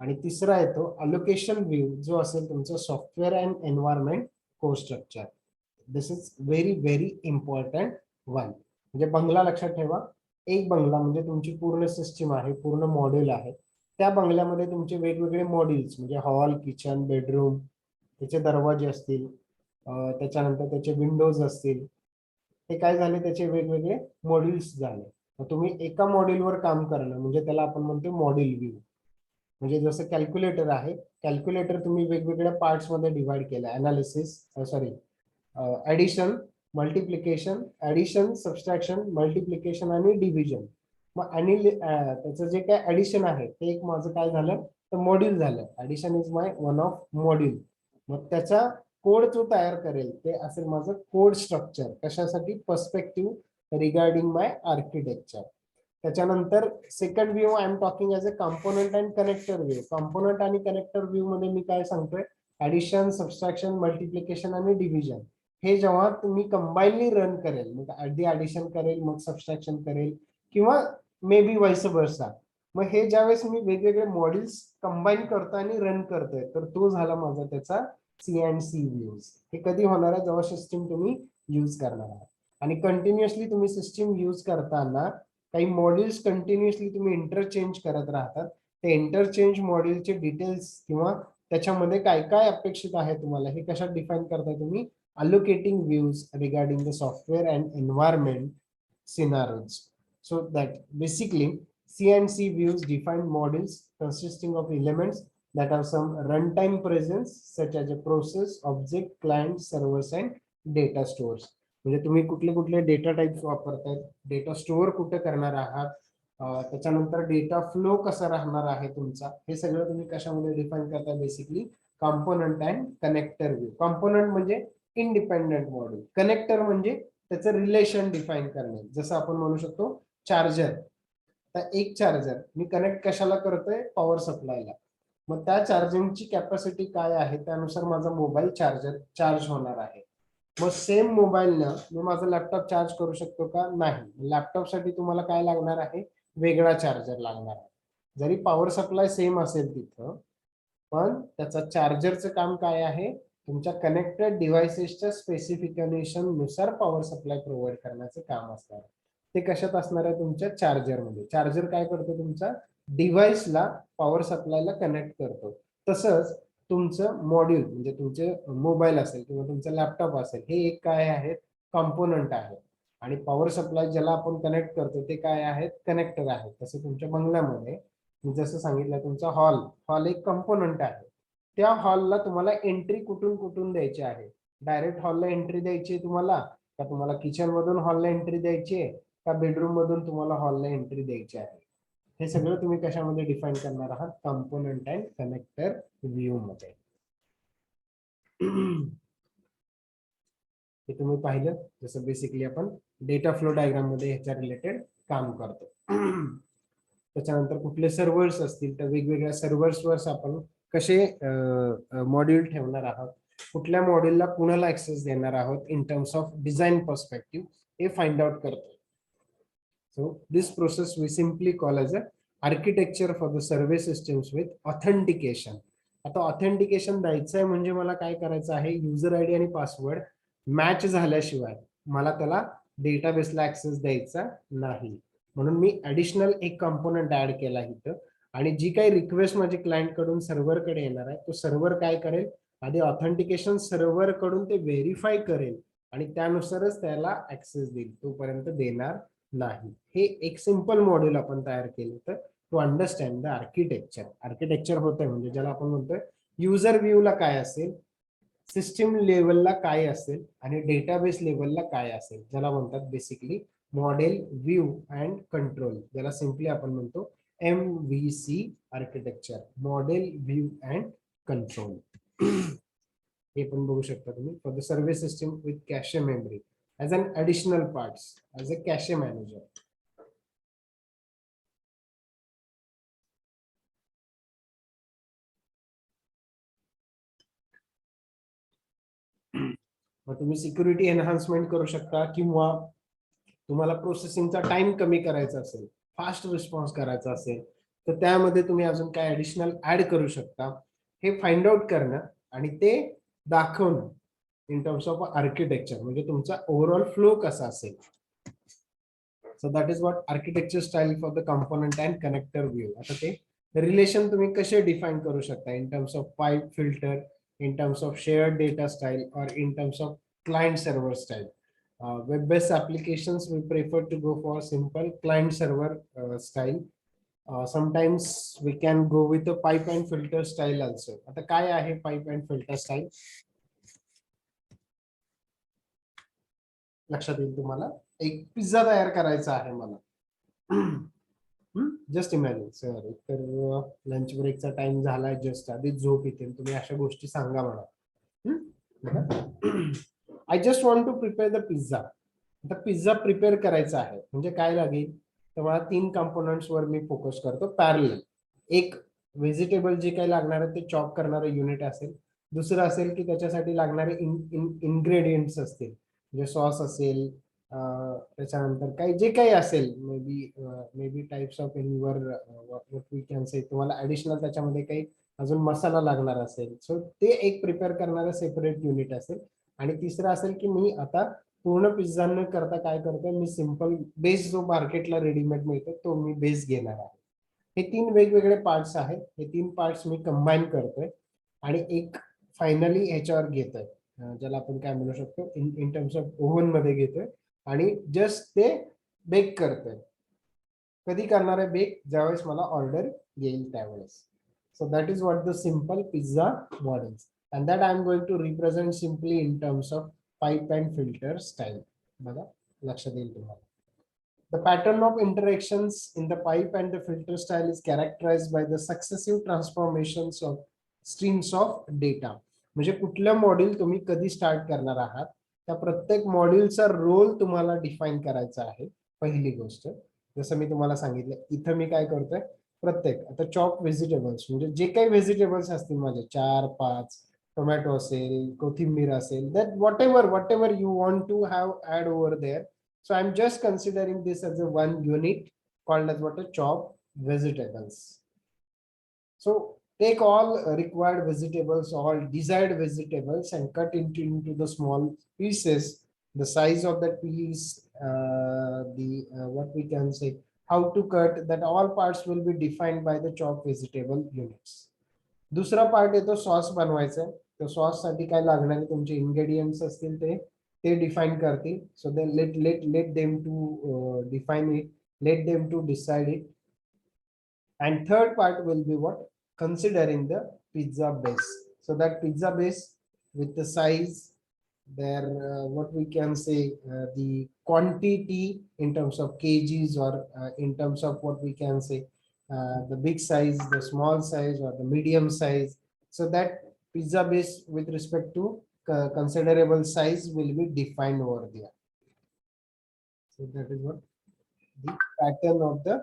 आणि तिसरा येतो अलोकेशन व्ह्यू, जो असेल तुमचं software and environment code structure. This is very very important one. म्हणजे बंगला लक्षात ठेवा, एक बंगला म्हणजे तुमची पूर्ण सिस्टीम आहे, पूर्ण मॉड्यूल आहे. त्या बंगल्यामध्ये तुमचे वेगवेगळे मॉड्यूल्स म्हणजे हॉल, किचन, बेडरूम, त्याचे दरवाजे असतील, त्याच्यानंतर त्याचे विंडोज असतील, हे काय झाले त्याचे वेगवेगळे मॉड्यूल्स झाले. मग तुम्ही एका मॉड्यूलवर काम करणं म्हणजे त्याला आपण म्हणतो मॉड्यूल व्ह्यू. म्हणजे जसं कॅल्क्युलेटर आहे, कॅल्क्युलेटर तुम्ही वेगवेगळ्या पार्ट्स मध्ये डिवाइड केलं, analysis addition, multiplication, addition, subtraction, multiplication आणि डिव्हिजन. मग त्याचं जे काय ऍडिशन आहे ते एक माझं काय झालं तर मॉड्यूल झालं. Addition is my one of module. मग त्याचा कोड जो तयार करेल ते असेल माझं कोड स्ट्रक्चर. कशासाठी, पर्स्पेक्टिव्ह रिगार्डिंग माय आर्किटेक्चर. त्याच्यानंतर second view I am talking as a component and connector view. Component आणि कनेक्टर व्ह्यू मध्ये मी काय सांगतोय, ऍडिशन, सबस्ट्रॅक्शन, मल्टिप्लिकेशन आणि डिव्हिजन हे जेव्हा तुम्ही कंबाईनली रन करेल, मग आधी ऍडिशन करेल मग सबस्ट्रॅक्शन करेल किंवा मे बी वाईस वर्सा. मग हे ज्यावेळेस मी वेगवेगळे मॉड्यूल्स कंबाईन करतो आणि रन करतोय, तर तो झाला माझा त्याचा CNC व्ह्यूज. हे कधी होणार आहे, जेव्हा सिस्टीम तुम्ही यूज करणार आहात. आणि कंटिन्युअसली तुम्ही सिस्टीम यूज करताना काही मॉड्यूल्स कंटिन्युअसली तुम्ही इंटरचेंज करत राहतात. ते इंटरचेंज मॉड्यूलचे डिटेल्स किंवा त्याच्यामध्ये काय काय अपेक्षित आहे तुम्हाला हे कशात डिफाईन करताय तुम्ही, allocating views regarding the software and environment scenarios. So that basically CNC views define modules consisting of elements that have some runtime presence such as a process, object, client, servers and data stores. म्हणजे तुम्ही कुठले कुठले data types वापरतायत, data store कुठे करणार आहात, त्याच्यानंतर data flow कसा राहणार आहे तुमचा, हे सगळं तुम्ही कशामध्ये डिफाईन करता, basically component and connector view. Component म्हणजे इंडिपेंडेंट मॉड्यूल, कनेक्टर म्हणजे त्याचं रिलेशन डिफाईन करणे. जसं आपण म्हणू शकतो चार्जर, तर एक चार्जर मी कनेक्ट कशाला करतोय, पॉवर सप्लायला, मग त्या चार्जिंगची कॅपॅसिटी काय आहे त्यानुसार माझा मोबाईल चार्ज होणार आहे. मग सेम मोबाईलनं मी माझा लॅपटॉप चार्ज करू शकतो का, नाही. लॅपटॉपसाठी तुम्हाला काय लागणार आहे, वेगळा चार्जर लागणार आहे. जरी पॉवर सप्लाय सेम असेल तिथं, पण त्याचा चार्जरचं काम काय आहे, तुमच्या कनेक्टेड डिव्हाइसेसच्या स्पेसिफिकेशन नुसार पॉवर सप्लाय प्रोव्हाइड करण्याचं काम असणार. ते कशात असणार आहे, तुमच्या चार्जरमध्ये. चार्जर काय करतो, तुमचा डिव्हाइसला पॉवर सप्लायला कनेक्ट करतो. तसंच तुमचं मॉड्यूल म्हणजे तुमचे मोबाईल असेल किंवा तुमचं लॅपटॉप असेल, हे एक काय आहेत, कॉम्पोनंट आहे. आणि पॉवर सप्लाय ज्याला आपण कनेक्ट करतो ते काय आहेत, कनेक्टर आहेत. तसं तुमच्या बंगल्यामध्ये मी जसं सांगितलं, तुमचा हॉल एक कंपोनंट आहे. त्या हॉलला तुम्हाला एंट्री कुठून कुठून द्यायची आहे, डायरेक्ट हॉलला एंट्री द्यायची आहे तुम्हाला, का तुम्हाला किचन मधून हॉलला एंट्री द्यायची आहे, का बेडरूम मधून तुम्हाला हॉलला एंट्री द्यायची आहे, हे सगळं तुम्ही कशामध्ये डिफाईन करणार आहात, कंपोनंट अँड कनेक्टर व्ह्यू मध्ये. हे तुम्ही पाहिलं, जसं बेसिकली आपण डेटा फ्लो डायग्राम मध्ये ह्याच्या रिलेटेड काम करतो. त्याच्यानंतर कुठले सर्व्हर्स असतील तर वेगवेगळ्या सर्व्हर्सवर आपण कसे मॉड्यूल ठेवणार आहोत, कुठल्या मॉड्यूलला कुणाला ऍक्सेस देणार आहोत in terms of design perspective, हे फाइंड आउट करतो. So this process we simply call as a architecture for the survey systems with authentication. आता ऑथेंटिकेशन द्यायचं आहे म्हणजे मला काय करायचं आहे, युजर आयडी आणि पासवर्ड मॅच झाल्याशिवाय मला त्याला डेटाबेसला ऍक्सेस द्यायचा नाही. म्हणून मी ऍडिशनल एक कंपोनंट ऍड केला इथं, आणि जी काही रिक्वेस्ट माझी क्लायंट कडून सर्व्हर कडे येणार आहे, तो सर्व्हर काय करेल, आधी ऑथेंटिकेशन सर्व्हर कडून ते व्हेरीफाय करेल आणि त्यानुसारच त्याला ऍक्सेस देईल, तोपर्यंत देणार नाही. हे एक सिंपल मॉड्यूल आपण तयार केलं तर to understand the architecture. Architecture होतंय म्हणजे ज्याला आपण म्हणतोय युजर व्ह्यूला काय असेल, सिस्टीम लेवलला काय असेल आणि डेटाबेस लेवलला काय असेल, ज्याला म्हणतात basically model view and control, ज्याला सिम्पली आपण म्हणतो MVC architecture, model view and control. हे पण बघू शकता तुम्ही, for the survey system with cache memory as an additional parts as a cache manager. मग तुम्ही सिक्युरिटी एनहान्समेंट करू शकता, किंवा तुम्हाला प्रोसेसिंगचा टाइम कमी करायचा असेल, फास्ट रिस्पॉन्स करायचा असेल, तर त्यामध्ये तुम्ही अजून काय ऍडिशनल ऍड करू शकता. हे फाइंड आउट करणं आणि ते दाखवणं इन टर्म्स ऑफ आर्किटेक्चर, म्हणजे तुमचा ओव्हरऑल फ्लो कसा असेल. So that is what architecture style for the component and connector view. आता ते रिलेशन तुम्ही कसे डिफाईन करू शकता in terms of pipe filter, in terms of shared data style, or in terms of client server style. Web-based applications we prefer to go for simple client server style. Sometimes we can go with a pipe and filter style also. आता काय आहे pipe and filter style? लक्षात येईल तुम्हाला. एक pizza तयार करायचा आहे मला. जस्ट इमॅजिन सर, तर लंच ब्रेकचा टाइम झालाय, जस्ट आधी झोप येते, तुम्ही अशा गोष्टी सांगा मला. I just want to prepare the pizza. आता पिझ्झा प्रिपेअर करायचा आहे म्हणजे काय लागेल, तर मला 3 कंपोनंट्स वर मी फोकस करतो पॅरलल. एक व्हेजिटेबल जे काही लागणार आहे ते चॉप करणारं युनिट असेल, दुसरं असेल की त्याच्यासाठी लागणारे इन्ग्रेडियंट्स असतील, म्हणजे सॉस असेल, त्याच्यानंतर काही जे काही असेल, मे बी टाइप्स ऑफ वर वी कॅन से, तुम्हाला ऍडिशनल त्याच्यामध्ये काही अजून मसाला लागणार असेल, सो ते एक प्रिपेअर करणारं सेपरेट युनिट असेल. आणि तिसरं असेल की मी आता पूर्ण पिझ्झा न करता काय करतोय, मी सिंपल बेस जो मार्केटला रेडीमेड मिळतो तो मी बेस घेणार आहे. हे 3 वेगवेगळे पार्ट्स आहेत, हे 3 पार्ट्स मी कंबाईन करतोय आणि एक फायनली ह्याच्यावर घेतोय, ज्याला आपण काय म्हणू शकतो, इन टर्म्स ऑफ ओव्हन मध्ये घेतोय आणि जस्ट ते बेक करतोय. कधी करणार आहे बेक, ज्यावेळेस मला ऑर्डर येईल त्यावेळेस. So that is what the simple pizza models, and that I am going to represent simply in terms of pipe and filter style. बघा लक्षात येईल तुम्हाला. The pattern of interactions in the pipe and the filter style is characterized by the successive transformations of streams of data. म्हणजे कुठलं module तुम्ही कधी start करणार आहात त्या प्रत्येक मॉड्यूलचा रोल तुम्हाला डिफाईन करायचा आहे. पहिली गोष्ट जसं मी तुम्हाला सांगितलं इथं मी काय करतोय प्रत्येक आता चॉप व्हेजिटेबल्स म्हणजे जे काही व्हेजिटेबल्स असतील माझे 4-5 टोमॅटो असेल कोथिंबीर असेल that whatever you want to have add over there. So I'm just considering this as a one unit called as what a chop vegetables. So take all required vegetables, all desired vegetables and cut into the small pieces. The size of that piece, what we can say, how to cut that all parts will be defined by the chop vegetable units. दुसरा part येतो sauce बनवायचा आहे. तर sauce साठी काय लागणारे तुमचे ingredients असतील ते डिफाईन करतील. So they let them to define it, let them to decide it. And third part will be what? Considering the pizza base. So that pizza base with the size, their what we can say the quantity in terms of kgs or in terms of what we can say the big size, the small size or the medium size. So that pizza base with respect to considerable size will be defined over there. So that is what the pattern of the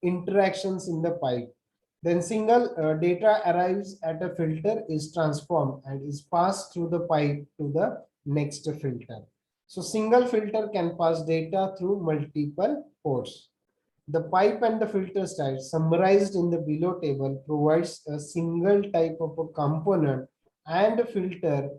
interactions in the pipe. Then single data arrives at a filter is transformed and is passed through the pipe to the next filter. So single filter can pass data through multiple ports. The pipe and the filter style summarized in the below table provides a single type of a component and a filter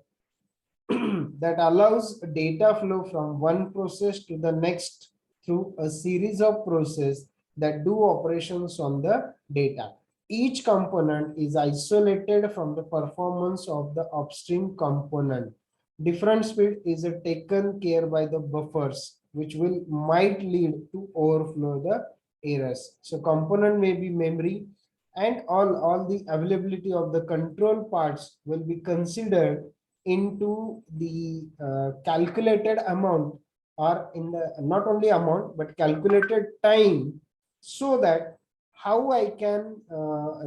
that allows data flow from one process to the next through a series of processes that do operations on the data. Each component is isolated from the performance of the upstream component. Different speed is taken care by the buffers, which might lead to overflow the errors. So component may be memory and all the availability of the control parts will be considered into the calculated amount or in the not only amount but calculated time, so that how I can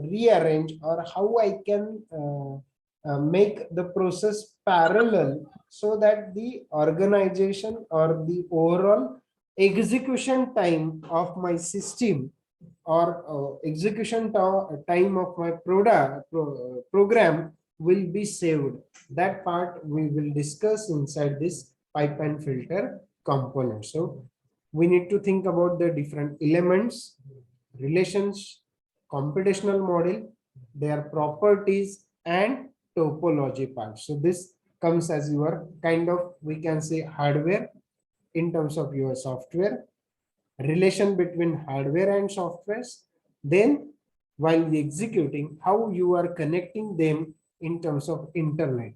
rearrange or how I can make the process parallel so that the organization or the overall execution time of my system or execution time of my program will be saved. That part we will discuss inside this pipe and filter component. So we need to think about the different elements, relations, computational model, their properties and topology part. So this comes as your kind of, we can say, hardware in terms of your software, relation between hardware and softwares, then while executing how you are connecting them in terms of internet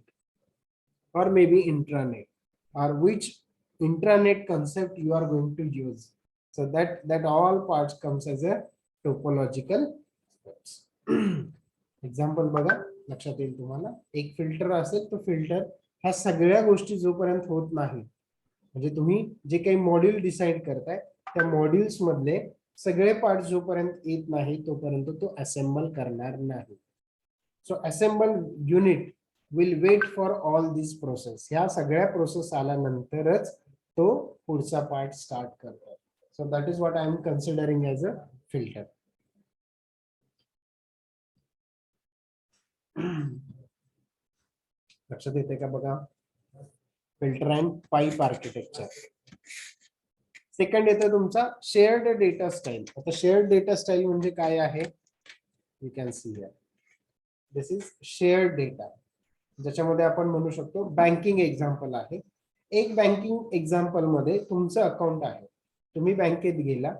or maybe intranet, or which intranet concept you are going to use. So that all parts comes as a topological steps. Example बघा लक्षात येईल तुम्हाला. एक filter असेल तो filter ह्या सगळ्या गोष्टी जोपर्यंत होत नाही म्हणजे तुम्ही जे काही मॉड्यूल डिसाइड करताय त्या मॉड्यूल्स मधले सगळे पार्ट जोपर्यंत येत नाही तोपर्यंत तो असेंबल करणार नाही. So assemble unit will wait for all this process. ह्या सगळ्या प्रोसेस आल्यानंतरच तो पुढचा पार्ट स्टार्ट करतो. So that is what I am considering as a filter. लक्षात येते का बघा. Filter and pipe architecture. Second येतो तुमचा शेअर्ड डेटा स्टाईल. आता शेअर्ड डेटा स्टाईल म्हणजे काय आहे, you can see here. This is shared data, ज्याच्यामध्ये आपण म्हणू शकतो बँकिंग एक्झाम्पल आहे. एक बँकिंग एक्झाम्पल मध्ये तुमचं अकाउंट आहे, तुम्ही बँकेत गेला,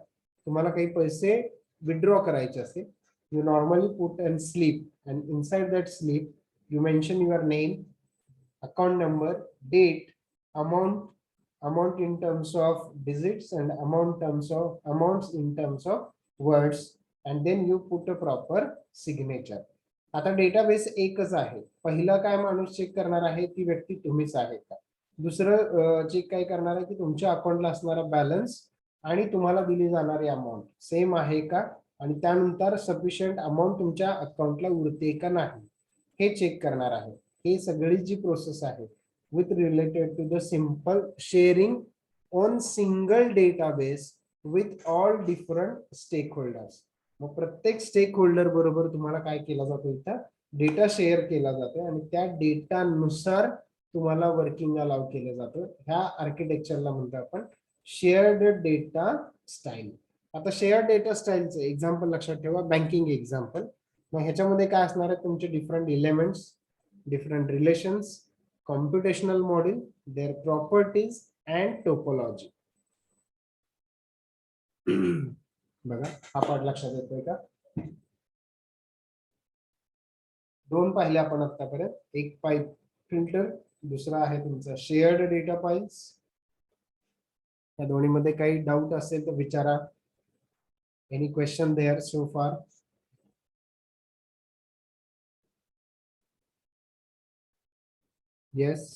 तुम्हाला काही पैसे विथड्रॉ करायचे असेल, you normally put and slip, and inside that slip you mention your name, account number, date, amount in terms of digits and amounts in terms of words, and then you put a proper signature. आता database एकच आहे. पहिला काय माणूस check करणार आहे ती व्यक्ती तुम्हीच आहे का. दुसरं जे काय करणार आहे की तुमच्या अकाउंटला असणारा बॅलन्स आणि तुम्हाला दिली जाणारी अमाऊंट सेम आहे का, आणि त्यानंतर सफिशियंट अमाऊंट तुमच्या अकाउंटला उरते का नाही हे चेक करणार आहे. हे सगळी जी प्रोसेस आहे with related to the simple sharing on single database with all different stake holders. मग प्रत्येक स्टेक होल्डर बरोबर तुम्हाला काय केला जातो, इथं डेटा शेअर केला जातो आणि त्या डेटानुसार तुम्हाला वर्किंग अलाउ केलं जातं. ह्या आर्किटेक्चरला म्हणतो आपण शेअर्ड डेटा स्टाईल. आता शेअर डेटा स्टाईलचं एक्झाम्पल लक्षात ठेवा, बँकिंग एक्झाम्पल. मग ह्याच्यामध्ये काय असणार आहे, तुमचे different elements, different relations, computational model, their properties and topology. बघा हा पार्ट लक्षात येतोय का? दोन पाहिले आपण आतापर्यंत, एक पाईप फिल्टर, दुसरा आहे तुमचा शेअर्ड डेटा फाइल्स. या दोन्हीमध्ये काही डाऊट असेल तर विचारा. एनी क्वेश्चन देअर सो फार? Yes,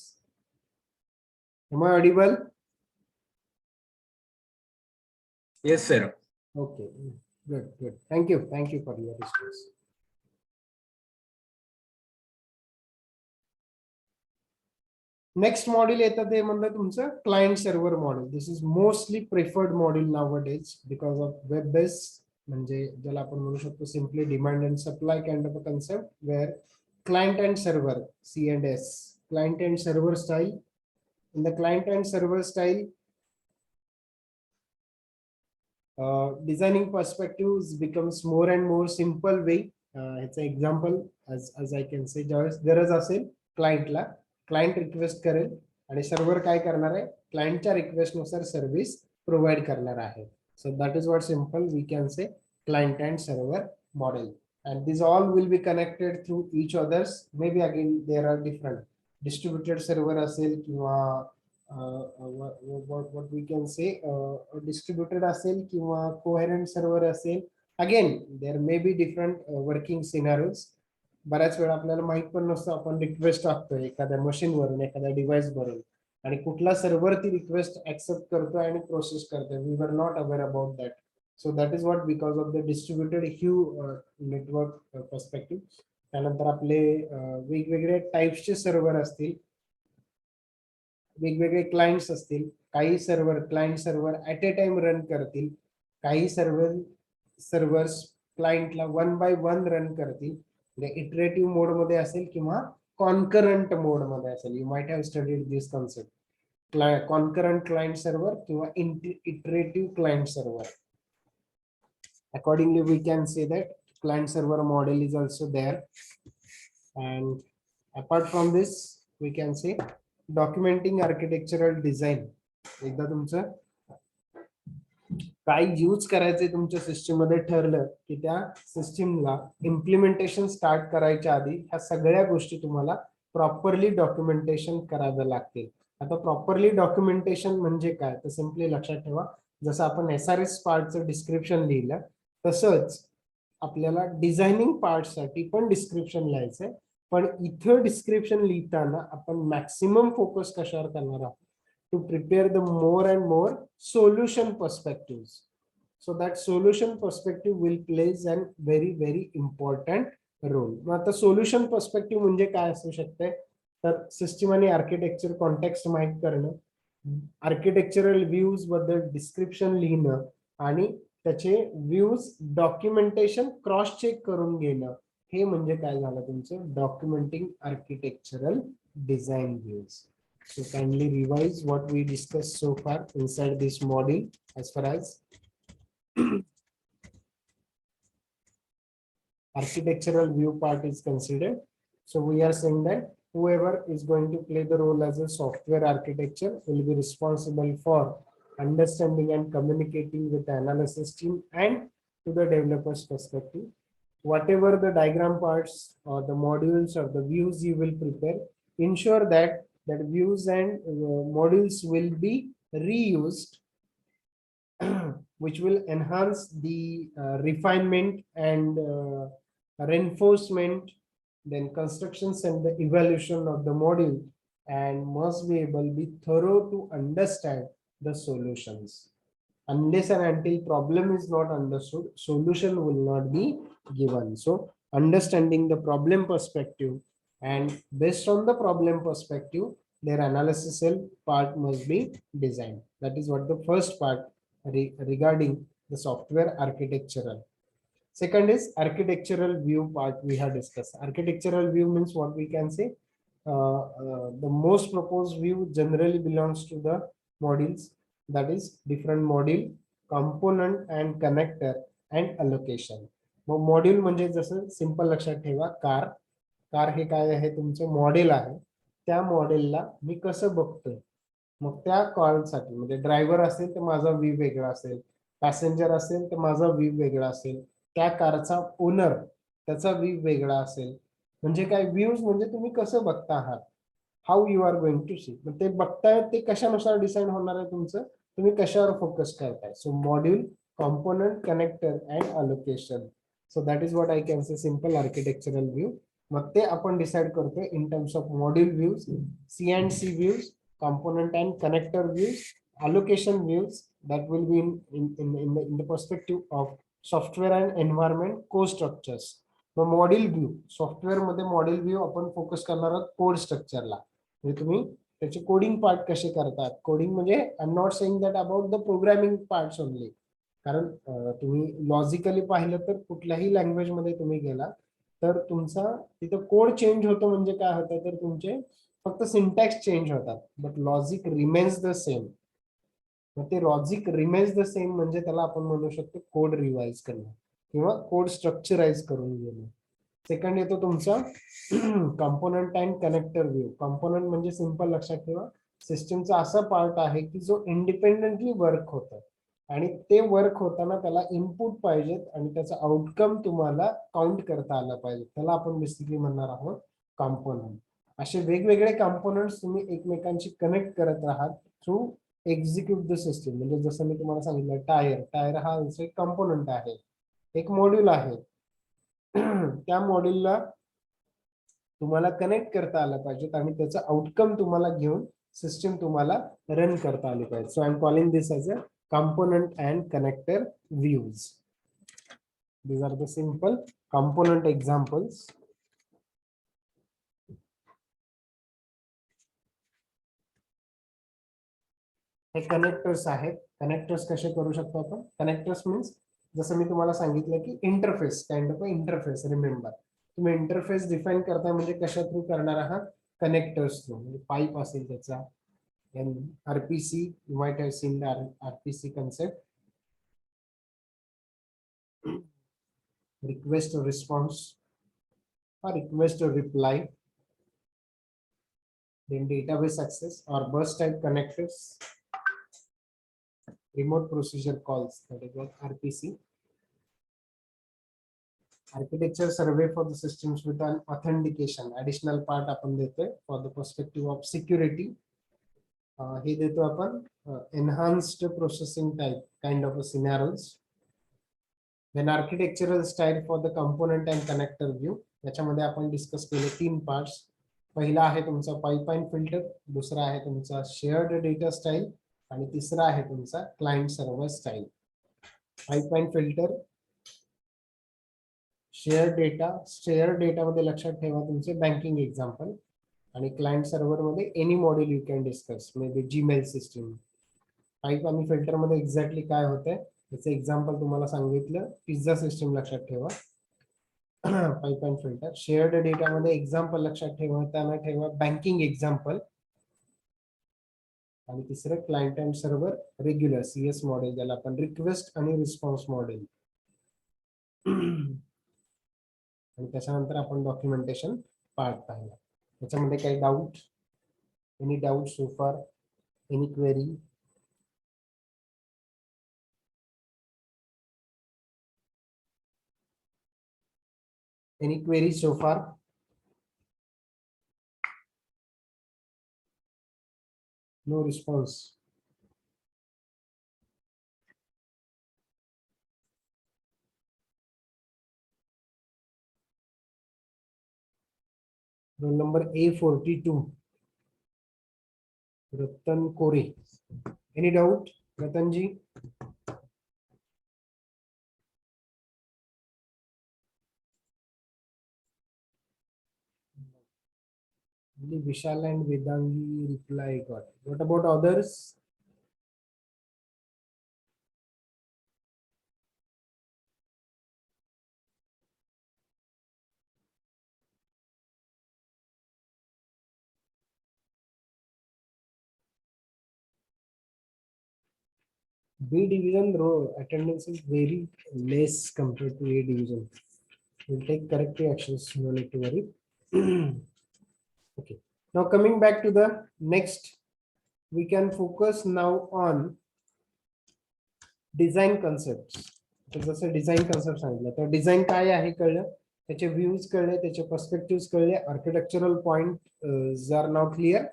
am I audible? Yes, sir. Okay, good. Thank you for your response. Next module येतं ते म्हणलं तुमचं client server model. This is mostly preferred model nowadays because of web based, म्हणजे ज्याला आपण म्हणू शकतो simply demand and supply kind of a concept, where client and server C&S, client and server style. In the client and server style, designing perspectives becomes more and more simple way. It's an example, as I can say, ज्यावेळेस गरज असेल क्लायंटला, client request करेल आणि server काय करणार आहे, क्लायंटच्या रिक्वेस्ट नुसार सर्व्हिस प्रोव्हाइड करणार आहे. So that is what simple we can say client and server model. And these all will be connected through each others. Maybe again there are different distributed server असेल किंवा what we can say distributed असेल किंवा coherent server असेल. Again there may be different working scenarios. बऱ्याच वेळा आपल्याला माहित पण नसतं, आपण रिक्वेस्ट टाकतोय एखाद्या मशीन वरून, एखाद्या डिव्हाइस वरून, आणि कुठला सर्व्हर ती रिक्वेस्ट ऍक्सेप्ट करतोय आणि प्रोसेस करतोय. We were not aware about that. So that is what, because of the distributed hue network perspective. त्यानंतर आपले वेगवेगळे टाइप्सचे सर्व्हर असतील, वेगवेगळे क्लायंट्स असतील. काही server client server at A time run करतील, काही सर्व्हर्स क्लायंटला वन बाय वन रन करतील. म्हणजे इटरेटिव्ह मोड मध्ये असेल किंवा कॉन्करंट मोड मध्ये असेल. You might have studied this concept, concurrent client server किंवा iterative client server. Accordingly, we can say that client server model is also there. And apart from this, we can say documenting architectural design. एकदा तुमचं काय use करायचंय तुमच्या system मध्ये ठरलं की त्या सिस्टीमला इम्प्लिमेंटेशन स्टार्ट करायच्या आधी ह्या सगळ्या गोष्टी तुम्हाला प्रॉपरली डॉक्युमेंटेशन कराव्या लागतील. आता प्रॉपरली डॉक्युमेंटेशन म्हणजे काय, तर सिम्पली लक्षात ठेवा, जसं आपण SRS पार्टचं डिस्क्रिप्शन लिहिलं तसंच आपल्याला डिझायनिंग पार्टसाठी पण डिस्क्रिप्शन लिहायचंय. पण इथं डिस्क्रिप्शन लिहिताना आपण मॅक्सिमम फोकस कशावर करणार आहोत, to prepare the more and more solution perspective. So that solution perspective will plays an very important role. मग आता सोल्युशन पर्स्पेक्टिव्ह म्हणजे काय असू शकते, तर सिस्टीम आणि आर्किटेक्चर कॉन्टेक्स्ट माहित करणं, आर्किटेक्चरल व्ह्यूज बद्दल डिस्क्रिप्शन लिहिणं आणि त्याचे व्ह्यूज डॉक्युमेंटेशन क्रॉस चेक करून घेणं, हे म्हणजे काय झालं तुमचं documenting architectural design views. So kindly revise what we discussed so far inside this module as far as architectural view part is considered. So we are saying that whoever is going to play the role as a software architecture will be responsible for understanding and communicating with the analysis team and to the developer's perspective. Whatever the diagram parts or the modules or the views you will prepare, ensure that views and modules will be reused, which will enhance the refinement and reinforcement, then constructions and the evaluation of the module and must be able be thorough to understand the solutions. Unless and until problem is not understood, solution will not be given. So understanding the problem perspective, and based on the problem perspective, their analysis part must be designed. That is what the first part regarding the software architectural. Second is architectural view part we have discussed. Architectural view means what we can say. The most proposed view generally belongs to the modules, that is different module, component and connector and allocation. मग module म्हणजे जसं simple लक्षात ठेवा, car car हे काय आहे तुमचं model आहे. त्या मॉडेलला मी कसं बघतोय, मग त्या कॉलसाठी म्हणजे ड्रायव्हर असेल तर माझा व्ह्यू वेगळा असेल, पॅसेंजर असेल तर माझा व्ह्यू वेगळा असेल, त्या कारचा ओनर त्याचा व्ह्यू वेगळा असेल. म्हणजे काय व्ह्यूज म्हणजे तुम्ही कसं बघता आहात, how you are going to see. ते बघताय ते कशानुसार डिसाईड होणार आहे तुमचं, तुम्ही कशावर फोकस करताय. So module, component, connector and allocation. So that is what I can say simple architectural view. मग ते आपण डिसाईड करतोय in terms of module views, C and C views, component and connector views, allocation views that will be in the perspective of software and environment core structures. मग module view, software मध्ये module view आपण focus करणार आहोत code स्ट्रक्चरला. म्हणजे तुम्ही त्याचे coding part कसे करतात. कोडिंग म्हणजे I am not saying that about the programming parts only. कारण तुम्ही लॉजिकली पाहिलं तर कुठल्याही लँग्वेज मध्ये तुम्ही गेला तर तुमचा तिथं कोड चेंज होतो. म्हणजे काय होतं तर तुमचे फक्त सिंटॅक्स चेंज होतात, but logic remains the same. मग ते लॉजिक रिमेन्स द सेम म्हणजे त्याला आपण म्हणू शकतो कोड रिवाइज करणं किंवा कोड स्ट्रक्चराइज करून घेणं. सेकंड येतो तुमचा component and connector view. Component म्हणजे सिंपल लक्षात ठेवा, सिस्टमचा असा पार्ट आहे की जो इंडिपेंडेंटली वर्क होतं आणि ते वर्क होताना त्याला इनपुट पाहिजेत आणि त्याचा आउटकम तुम्हाला काउंट करता आला पाहिजे. त्याला आपण बेसिकली म्हणणार आहोत कंपोनंट. असे वेगवेगळे कंपोनंट्स तुम्ही एकमेकांशी कनेक्ट करत राहात थ्रू एक्झिक्यूट द सिस्टम. म्हणजे जसं मी तुम्हाला सांगितलं टायर, टायर हा एक कंपोनंट आहे, एक मॉड्यूल आहे. त्या मॉड्यूलला तुम्हाला कनेक्ट करता आलं पाहिजे आणि त्याचं आउटकम तुम्हाला घेऊन सिस्टम तुम्हाला रन करता आली पाहिजे. So I am calling this as a component and connector views. These are the simple component examples. हे कनेक्टर्स आहेत. कनेक्टर्स कसे करू शकतो आपण. कनेक्टर्स मीन्स जसं मी तुम्हाला सांगितलं की interface, kind of interface. Remember, तुम्ही इंटरफेस डिफाईन करताय म्हणजे कशा थ्रू करणार आहात, कनेक्टर्स थ्रू. म्हणजे पाईप असेल त्याचा, RPC, you might have seen the RPC concept. request or response or request or reply, then database access or bus type connectors, remote procedure calls, that is what RPC. Architecture survey for the systems with an authentication, additional part आपण देतोय for the perspective of security. हे देतो आपण enhanced processing type kind of a scenarios. Then architectural style for the component and connector view. याच्यामध्ये आपण discuss केले 3 parts. पहिला आहे तुमचा पाइपलाइन फिल्टर, दुसरा आहे तुमचा शेअर्ड डेटा स्टाईल आणि तिसरा आहे तुमचा client server style. Pipeline filter, share data मध्ये लक्षात ठेवा तुमचे बँकिंग एक्झाम्पल, आणि क्लायंट सर्व्हर मध्ये any module you can discuss, may be Gmail system. Pipe आणि फिल्टर मध्ये एक्झॅक्टली काय होतंय त्याचं एक्झाम्पल तुम्हाला सांगितलं, पिझ्झा सिस्टम लक्षात ठेवा. Pipe and filter. Shared data मध्ये एक्झाम्पल लक्षात ठेवा बँकिंग एक्झाम्पल. आणि तिसरं client and server regular CS model, ज्याला आपण रिक्वेस्ट आणि रिस्पॉन्स मॉडेल. आणि त्याच्यानंतर आपण डॉक्युमेंटेशन पार्ट पाहिला. त्याच्यामध्ये काही डाऊट, एनी डाऊट सो फार, any query? Any queries so far? No response. Roll number A42. Ratan Kore. Any doubt, Ratanji? Only Vishal and Vedangi reply got. What about others? B division row attendance is very less compared to A division. We'll take corrective actions, no need to worry. Okay. Now coming back to the next, we can focus now on design concepts. तर जसं design concept सांगितलं तर design काय आहे कळलं, त्याचे views कळले, त्याचे पर्स्पेक्टिव्ह कळले, architectural point are now clear.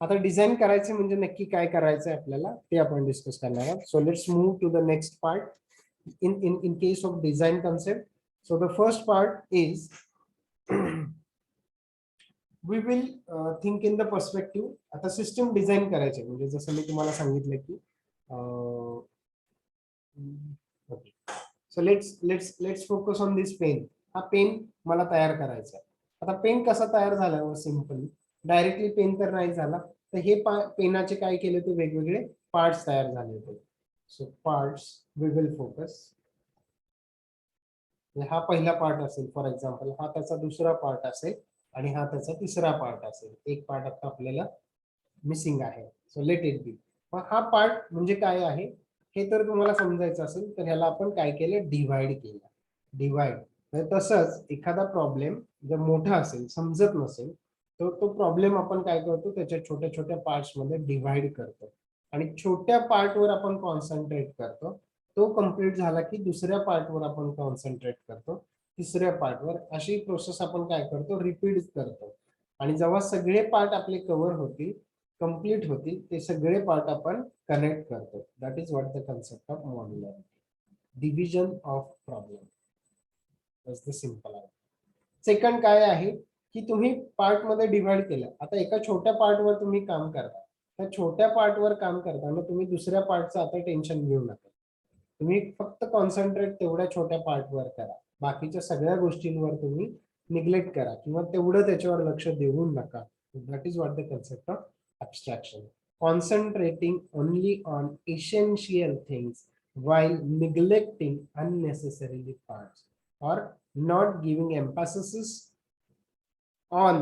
आता डिझाईन करायचे म्हणजे नक्की काय करायचं आहे आपल्याला ते आपण डिस्कस करणार आहोत. So let's move to the next part in case of design concept. So the first part is we will think in the perspective. आता सिस्टम डिझाईन करायचे म्हणजे जसं मी तुम्हाला सांगितलं की okay. So let's focus on this pen. हा pen मला तयार करायचा आहे. आता पेन कसा तयार झाला, सिंपली डायरेक्टली पेन तर नाही झाला, तर हे पेनाचे काय केले ते वेगवेगळे पार्ट्स तयार झाले होते. So parts we will focus. हा पहिला पार्ट असेल फॉर एक्झाम्पल, हा त्याचा दुसरा पार्ट असेल आणि हा त्याचा तिसरा पार्ट असेल. एक पार्ट आता आपल्याला मिसिंग आहे. So let it be. हा पार्ट म्हणजे काय आहे हे तर तुम्हाला समजायचं असेल तर ह्याला आपण काय केलं, डिवाइड केलं. डिवाइड तसंच एखादा प्रॉब्लेम जर मोठा असेल, समजत नसेल, तर तो प्रॉब्लेम आपण काय करतो, त्याच्या छोट्या छोट्या पार्ट्स मध्ये डिवाइड करतो आणि छोट्या पार्टवर आपण कॉन्सन्ट्रेट करतो. तो कम्प्लीट झाला की दुसऱ्या पार्टवर आपण कॉन्सन्ट्रेट करतो, तिसऱ्या पार्टवर. अशी प्रोसेस आपण काय करतो, रिपीट करतो. आणि जेव्हा सगळे पार्ट आपले कव्हर होतील, कंप्लीट होतील, ते सगळे पार्ट आपण कनेक्ट करतो. That is what the concept of modularity, division of problem. That's the simple आहे. सेकंड काय आहे की तुम्ही पार्ट मध्ये डिवाइड केलं. आता एका छोट्या पार्टवर तुम्ही काम करता, त्या छोट्या पार्टवर काम करताना तुम्ही दुसऱ्या पार्टचं आता टेन्शन घेऊ नका. तुम्ही फक्त कॉन्सन्ट्रेट तेवढ्या छोट्या पार्टवर करा. बाकीच्या सगळ्या गोष्टींवर तुम्ही निग्लेक्ट करा किंवा तेवढं त्याच्यावर लक्ष देऊ नका. That is what the concept of abstraction. Concentrating only on essential things while neglecting unnecessarily parts, or not giving emphasis on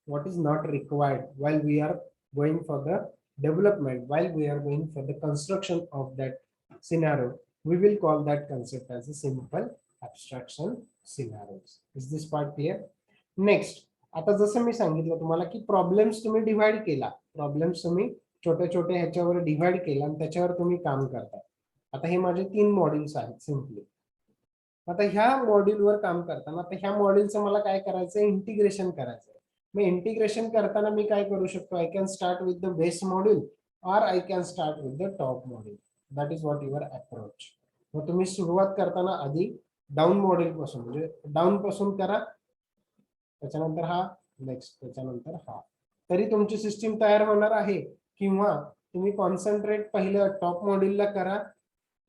what is not required while we are going for the development, while we are going for the construction of that scenario. We will call that concept as a simple abstraction scenarios. Is this part clear? Next, आता जसं मी सांगितलं तुम्हाला की problems तुम्ही divide केला, problems तुम्ही छोट्या छोट्या ह्याच्यावर डिवाइड केला आणि त्याच्यावर तुम्ही काम करता. आता हे माझे 3 मॉड्यूल्स आहेत सिम्पली. आता ह्या मॉड्यूलवर काम करताना आता ह्या मॉड्यूलचं मला काय करायचं, इंटिग्रेशन करायचं. मग इंटिग्रेशन करताना मी काय करू शकतो, I can start with the base module or I can start with the top module. That is what your approach. मग तुम्ही सुरुवात करताना आधी डाऊन मॉड्यूल पासून म्हणजे डाऊन पासून करा, त्याच्यानंतर हा, नेक्स्ट त्याच्यानंतर हा. तरी तुमची सिस्टीम तयार होणार आहे. किंवा तुम्ही कॉन्सन्ट्रेट पहिलं टॉप मॉड्यूलला करा,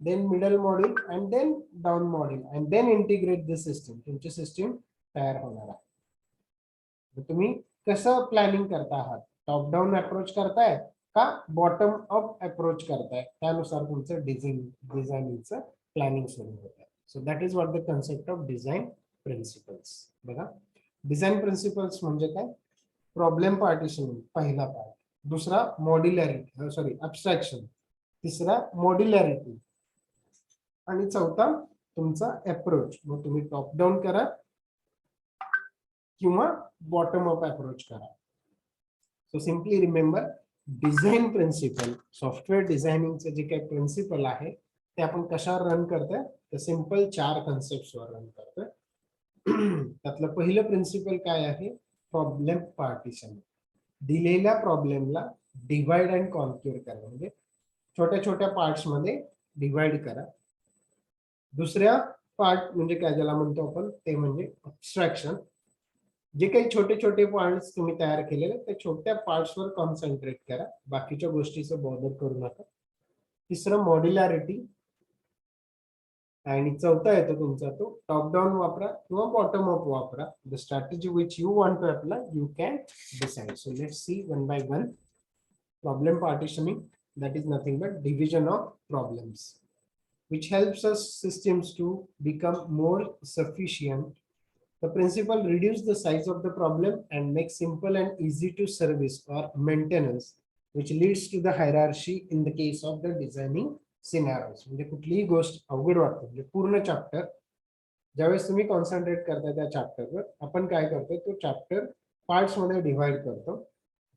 then middle module and then down module and then integrate the system. तुमची सिस्टीम तयार होणार आहे. तुम्ही कसं प्लॅनिंग करता आहात, टॉप डाऊन अप्रोच करताय का बॉटम अप अप्रोच करताय, त्यानुसार तुमचं डिझायनिंगचं प्लॅनिंग सुरू होत आहे. So that is what the concept of design principles. बघा, डिझाईन प्रिन्सिपल्स म्हणजे काय, प्रॉब्लेम पार्टिशनिंग पहिला पार्ट, दुसरा मॉड्युलॅरिटी सॉरी अब्स्ट्रॅक्शन, तिसरा मॉड्युलॅरिटी आणि चौथा तुमचा अप्रोच. मग तुम्ही टॉप डाऊन करा किंवा बॉटम अप अप्रोच करा. So simply remember, design principle, software डिझायनिंगचे जे काही प्रिन्सिपल आहे ते आपण कशावर रन करतोय, तर सिम्पल 4 कन्सेप्टवर रन करतोय. त्यातलं पहिलं प्रिन्सिपल काय आहे, प्रॉब्लेम पार्टिशन. दिलेल्या प्रॉब्लेमला डिवाइड अँड कॉन्क्युअर करा, म्हणजे छोट्या छोट्या पार्ट्स मध्ये डिवाइड करा. दुसऱ्या पार्ट म्हणजे काय ज्याला म्हणतो आपण ते म्हणजे अब्स्ट्रॅक्शन. जे काही छोटे छोटे पॉइंट्स तुम्ही तयार केलेले त्या छोट्या पार्ट्सवर कॉन्सन्ट्रेट करा, बाकीच्या गोष्टीचं बॉदर करू नका. तिसरं मॉड्युलॅरिटी, आणि चौथा येतो तुमचा तो टॉप डाऊन वापरा किंवा बॉटम अप वापरा. The strategy which you want to apply you can decide. So let's see one by one. Problem partitioning, that is nothing but division of problems, which helps us systems to become more sufficient. The principle reduce the size of the problem and make simple and easy to service or maintenance, which leads to the hierarchy in the case of the designing scenarios. म्हणजे कुठलीही गोष्ट अवघड वाटते म्हणजे पूर्ण chapter ज्यावेळेस तुम्ही concentrate करता त्या चॅप्टरवर, आपण काय करतो तो चॅप्टर पार्ट्स मध्ये डिव्हाइड करतो.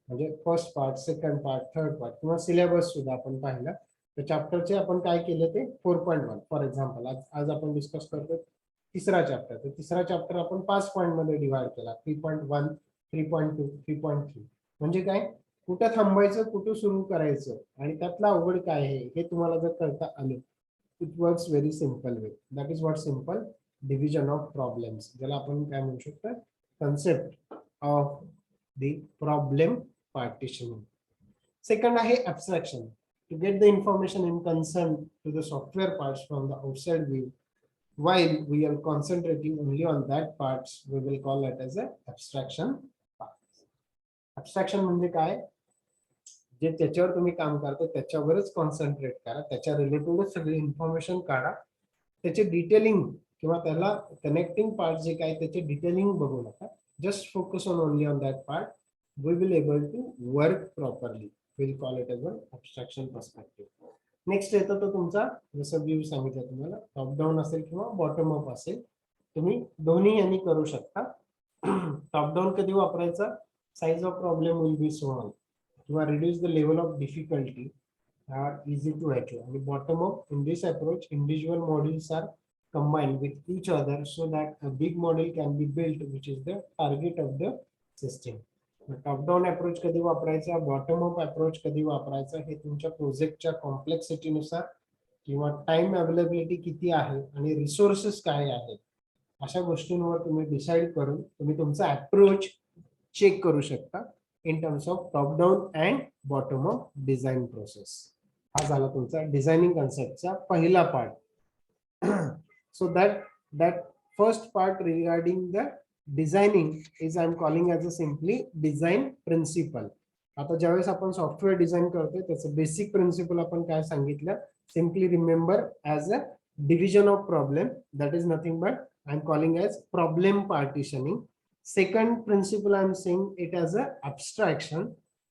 म्हणजे first part, second part, third part किंवा सिलेबस सुद्धा आपण पाहिला तर चॅप्टरचे आपण काय केलं ते 4.1. फॉर एक्झाम्पल आज आपण डिस्कस करतो तिसरा चॅप्टर, तर तिसरा चॅप्टर आपण 5 पॉईंट मध्ये डिव्हाइड केला. 3.1, 3.2, 3.3. म्हणजे काय, कुठं थांबायचं, कुठं सुरू करायचं आणि त्यातला अवघड काय आहे हे तुम्हाला जर कळता आलं, it works very simple way. That is what simple division of problems, ज्याला आपण काय म्हणू शकतो, concept of the problem partitioning. Second आहे abstraction. To get the information in concern to the software parts from the outside view, while we are concentrating only on that parts, we will call it as a abstraction parts. Abstraction म्हणजे काय, जे त्याच्यावर तुम्ही काम करता त्याच्यावरच concentrate करा, त्याच्या रिलेटेडच सगळी इन्फॉर्मेशन काढा, त्याचे डिटेलिंग किंवा त्याला कनेक्टिंग पार्ट जे काय त्याचे डिटेलिंग बघू नका. Just focus on only on that part. We will able to work properly. We'll call it as an abstraction perspective. Next येतो तो तुमचा जसं व्ह्यू सांगितलं तुम्हाला, टॉप डाऊन असेल किंवा बॉटम अप असेल, तुम्ही दोन्ही यांनी करू शकता. टॉप डाऊन कधी वापरायचा, size of problem will be small किंवा reduce the level of difficulty easy to achieve. आणि bottom up in this approach individual modules are combined with each other so that a big model can be built which is the target of the system. Top down approach कधी वापरायचा, bottom up approach कधी वापरायचा हे तुमच्या प्रोजेक्टच्या कॉम्प्लेक्सिटीनुसार किंवा time availability किती आहे आणि रिसोर्सेस काय आहेत अशा गोष्टींवर तुम्ही डिसाइड करून तुम्ही तुमचा अप्रोच चेक करू शकता in terms of top down and bottom up design process. हा झाला तुमचा डिझायनिंग कन्सेप्टचा पहिला part. So that first part regarding the designing is I'm calling as a simply design principle. आता ज्यावेळेस आपण सॉफ्टवेअर डिझाईन करतोय त्याचं बेसिक प्रिन्सिपल आपण काय सांगितलं, simply remember as a division of problem, that is nothing but I am calling as problem partitioning. Second principle I am saying it as a abstraction.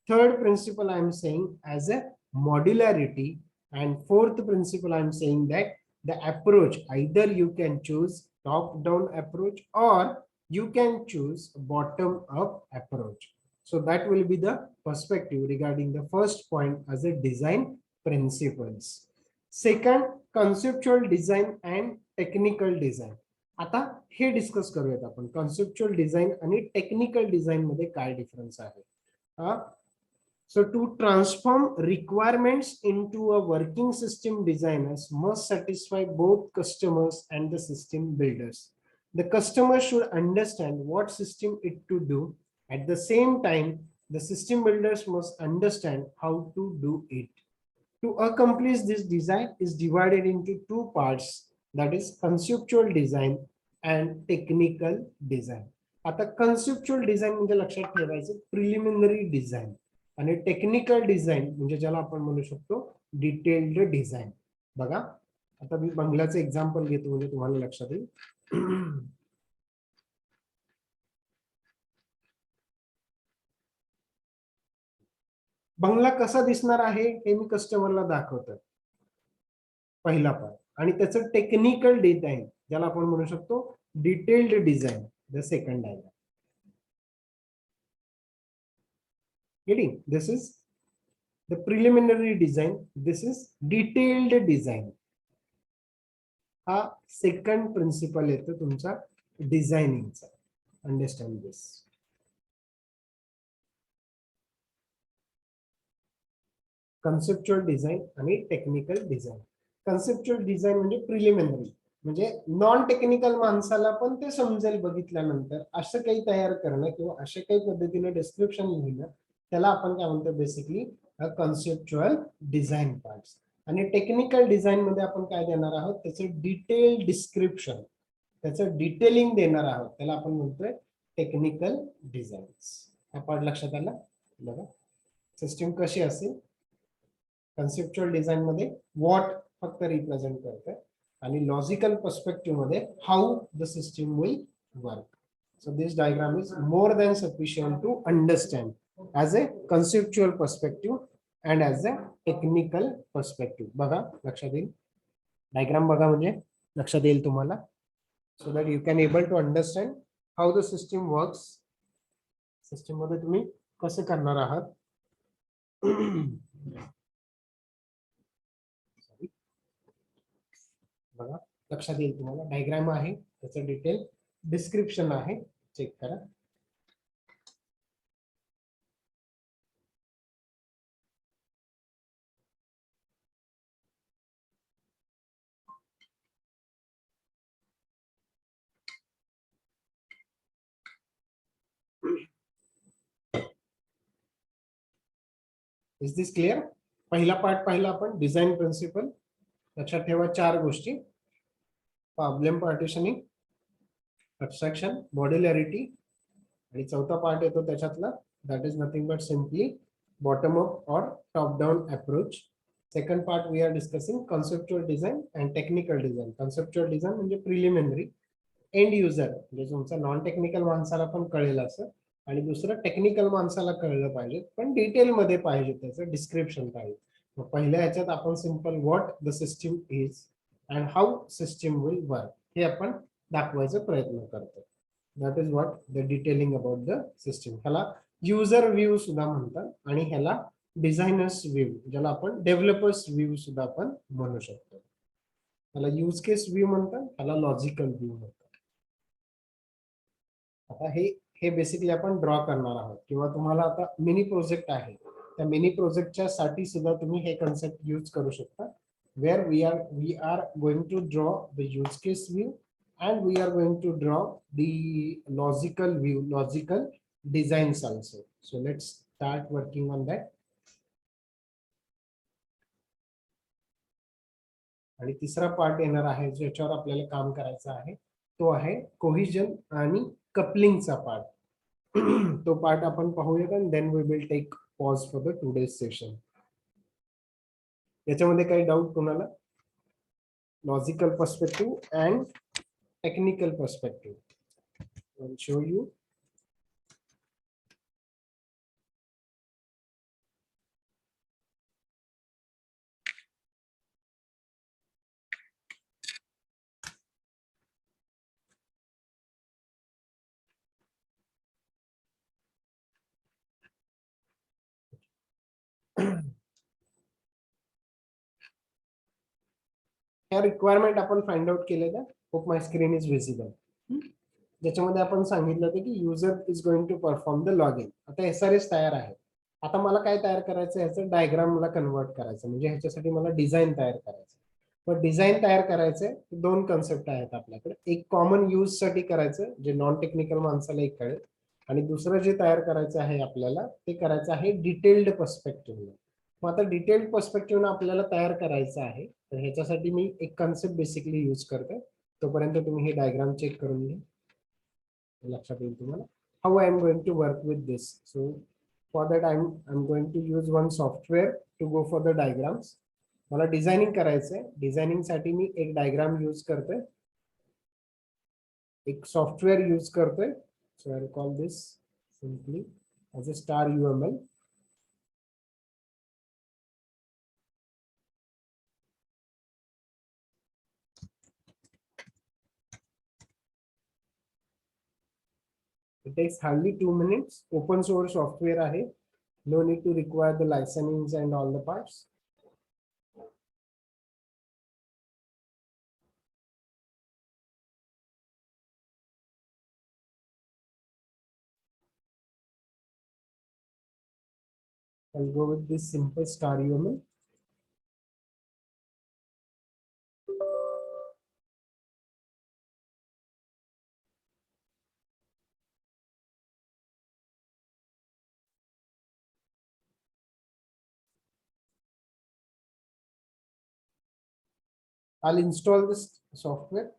Third principle I am saying as a modularity, and fourth principle I am saying that the approach either you can choose top down approach or you can choose bottom up approach. So that will be the perspective regarding the first point as a design principles. Second, conceptual design and technical design. आता हे discuss करूयात आपण, conceptual design आणि technical design मध्ये काय difference आहे. So to transform requirements into a working system, designers must satisfy both customers and the system builders. The customer should understand what system it to do. At the same time, the system builders must understand how to do it. To accomplish this design is divided into two parts, that is conceptual design and technical design. आता conceptual design म्हणजे लक्षात ठेवायचं preliminary design आणि technical design म्हणजे ज्याला आपण म्हणू शकतो डिटेल्ड डिझाईन. बघा आता मी बंगल्याचं एक्झाम्पल घेतो म्हणजे तुम्हाला लक्षात येईल. बंगला कसा दिसणार आहे हे मी कस्टमरला दाखवतो, पहिला पार्ट. आणि त्याचं टेक्निकल डिझाईन ज्याला आपण म्हणू शकतो detailed design, the second diagram. Getting this is the preliminary design, this is detailed design. हा सेकंड प्रिन्सिपल येतो तुमचा डिझायनिंगचा. अंडरस्टँड दिस. कन्सेप्च्युअल डिझाईन आणि टेक्निकल डिझाईन. कन्सेप्च्युअल डिझाईन म्हणजे प्रिलिमिनरी म्हणजे नॉन टेक्निकल माणसाला पण ते समजेल बघितल्यानंतर असं काही तयार करणं किंवा अशा काही पद्धतीने डिस्क्रिप्शन लिहिणं, त्याला आपण काय म्हणतो बेसिकली कन्सेप्च्युअल डिझाईन पार्ट्स. आणि टेक्निकल डिझाईन मध्ये आपण काय देणार आहोत, त्याचं डिटेल डिस्क्रिप्शन, त्याचं डिटेलिंग देणार आहोत, त्याला आपण म्हणतोय टेक्निकल डिझाईन. हा पार्ट लक्षात आला. बघा सिस्टीम कशी असेल, कन्सेप्च्युअल डिझाईन मध्ये व्हॉट फक्त रिप्रेझेंट करते आणि लॉजिकल पर्स्पेक्टिव्ह मध्ये how the system will work. So this diagram is more than sufficient to understand as a conceptual perspective and as a technical perspective. बघा लक्षात येईल, डायग्राम बघा म्हणजे लक्षात येईल तुम्हाला, so that you can able to understand how the system works. System मध्ये तुम्ही कसं करणार आहात. बघा लक्षात येईल तुम्हाला, डायग्राम आहे, त्याचं डिटेल डिस्क्रिप्शन आहे, चेक करा. Is this clear. पहिला पार्ट पाहिला आपण, डिझाईन प्रिन्सिपल. लक्षात ठेवा 4 गोष्टी: प्रॉब्लेम पार्टिशनिंग, अब्स्ट्रॅक्शन, मॉड्युलॅरिटी, आणि चौथा पार्ट येतो त्याच्यातला, that is nothing but simply bottom up और top down approach. Second part we are discussing conceptual design and technical design. Conceptual design म्हणजे प्रिलिमिनरी, एंड युजर म्हणजे तुमचा नॉन टेक्निकल माणसाला पण कळेल असं, आणि दुसरं टेक्निकल माणसाला कळलं पाहिजे पण डिटेल मध्ये पाहिजे, त्याचं डिस्क्रिप्शन पाहिजे. मग पहिल्या ह्याच्यात आपण simple what the system is and how system will work हे आपण दाखवायचा प्रयत्न करतो. That is what the detailing about the system. ह्याला युजर व्ह्यू सुद्धा म्हणतात आणि ह्याला डिझायनर्स व्ह्यू, ज्याला आपण डेव्हलपर्स व्ह्यू सुद्धा आपण म्हणू शकतो. ह्याला यूज केस व्ह्यू म्हणतात, ह्याला लॉजिकल व्ह्यू म्हणतात. आता हे बेसिकली आपण ड्रॉ करणार आहोत, किंवा तुम्हाला आता मिनी प्रोजेक्ट आहे, त्या मिनी प्रोजेक्टच्या साठी सुद्धा तुम्ही हे कन्सेप्ट यूज करू शकता. Where we are going to draw the use case view and we are going to draw the logical view, logical designs also. So let's start working on that. आणि तिसरा part येणार आहे ज्याच्यावर आपल्याला काम करायचं आहे, तो आहे कोहिजन आणि कपलिंगचा पार्ट. तो पार्ट आपण पाहूयात आणि then we will take pause for the today's session. याच्यामध्ये काही डाऊट कोणाला? Logical perspective and technical perspective. I'll show you. ह्या रिक्वायरमेंट आपण फाइंड आउट केले का? Hope my screen is visible. ज्याच्यामध्ये आपण सांगितलं होतं की user is going to perform the log in. आता SRS तयार आहे. आता मला काय तयार करायचं, ह्याचं डायग्रामला कन्वर्ट करायचं, म्हणजे ह्याच्यासाठी मला डिझाईन तयार करायचं. पण डिझाईन तयार करायचंय, 2 कन्सेप्ट आहेत आपल्याकडे. एक कॉमन यूज साठी करायचं, जे नॉन टेक्निकल माणसाला एक कळेल, आणि दुसरं जे तयार करायचं आहे आपल्याला, ते करायचं आहे डिटेल्ड पर्स्पेक्टिव्ह. मग आता डिटेल्ड पर्स्पेक्टिव्ह आपल्याला तयार करायचं आहे, तर ह्याच्यासाठी मी एक कन्सेप्ट बेसिकली यूज करतोय. तोपर्यंत तुम्ही हे डायग्राम चेक करून घ्या, लक्षात येईल तुम्हाला how I am going to work with this. So for that I am going to use one software to go for the diagrams. मला डिझायनिंग करायचंय, डिझायनिंग साठी मी एक डायग्राम यूज करतोय, एक सॉफ्टवेअर यूज करतोय. So I call this simply as a star UML. It takes hardly 2 minutes. Open source software आहे. No need to require the licensings and all the parts. I'll go with this simple star UML. I'll install this software.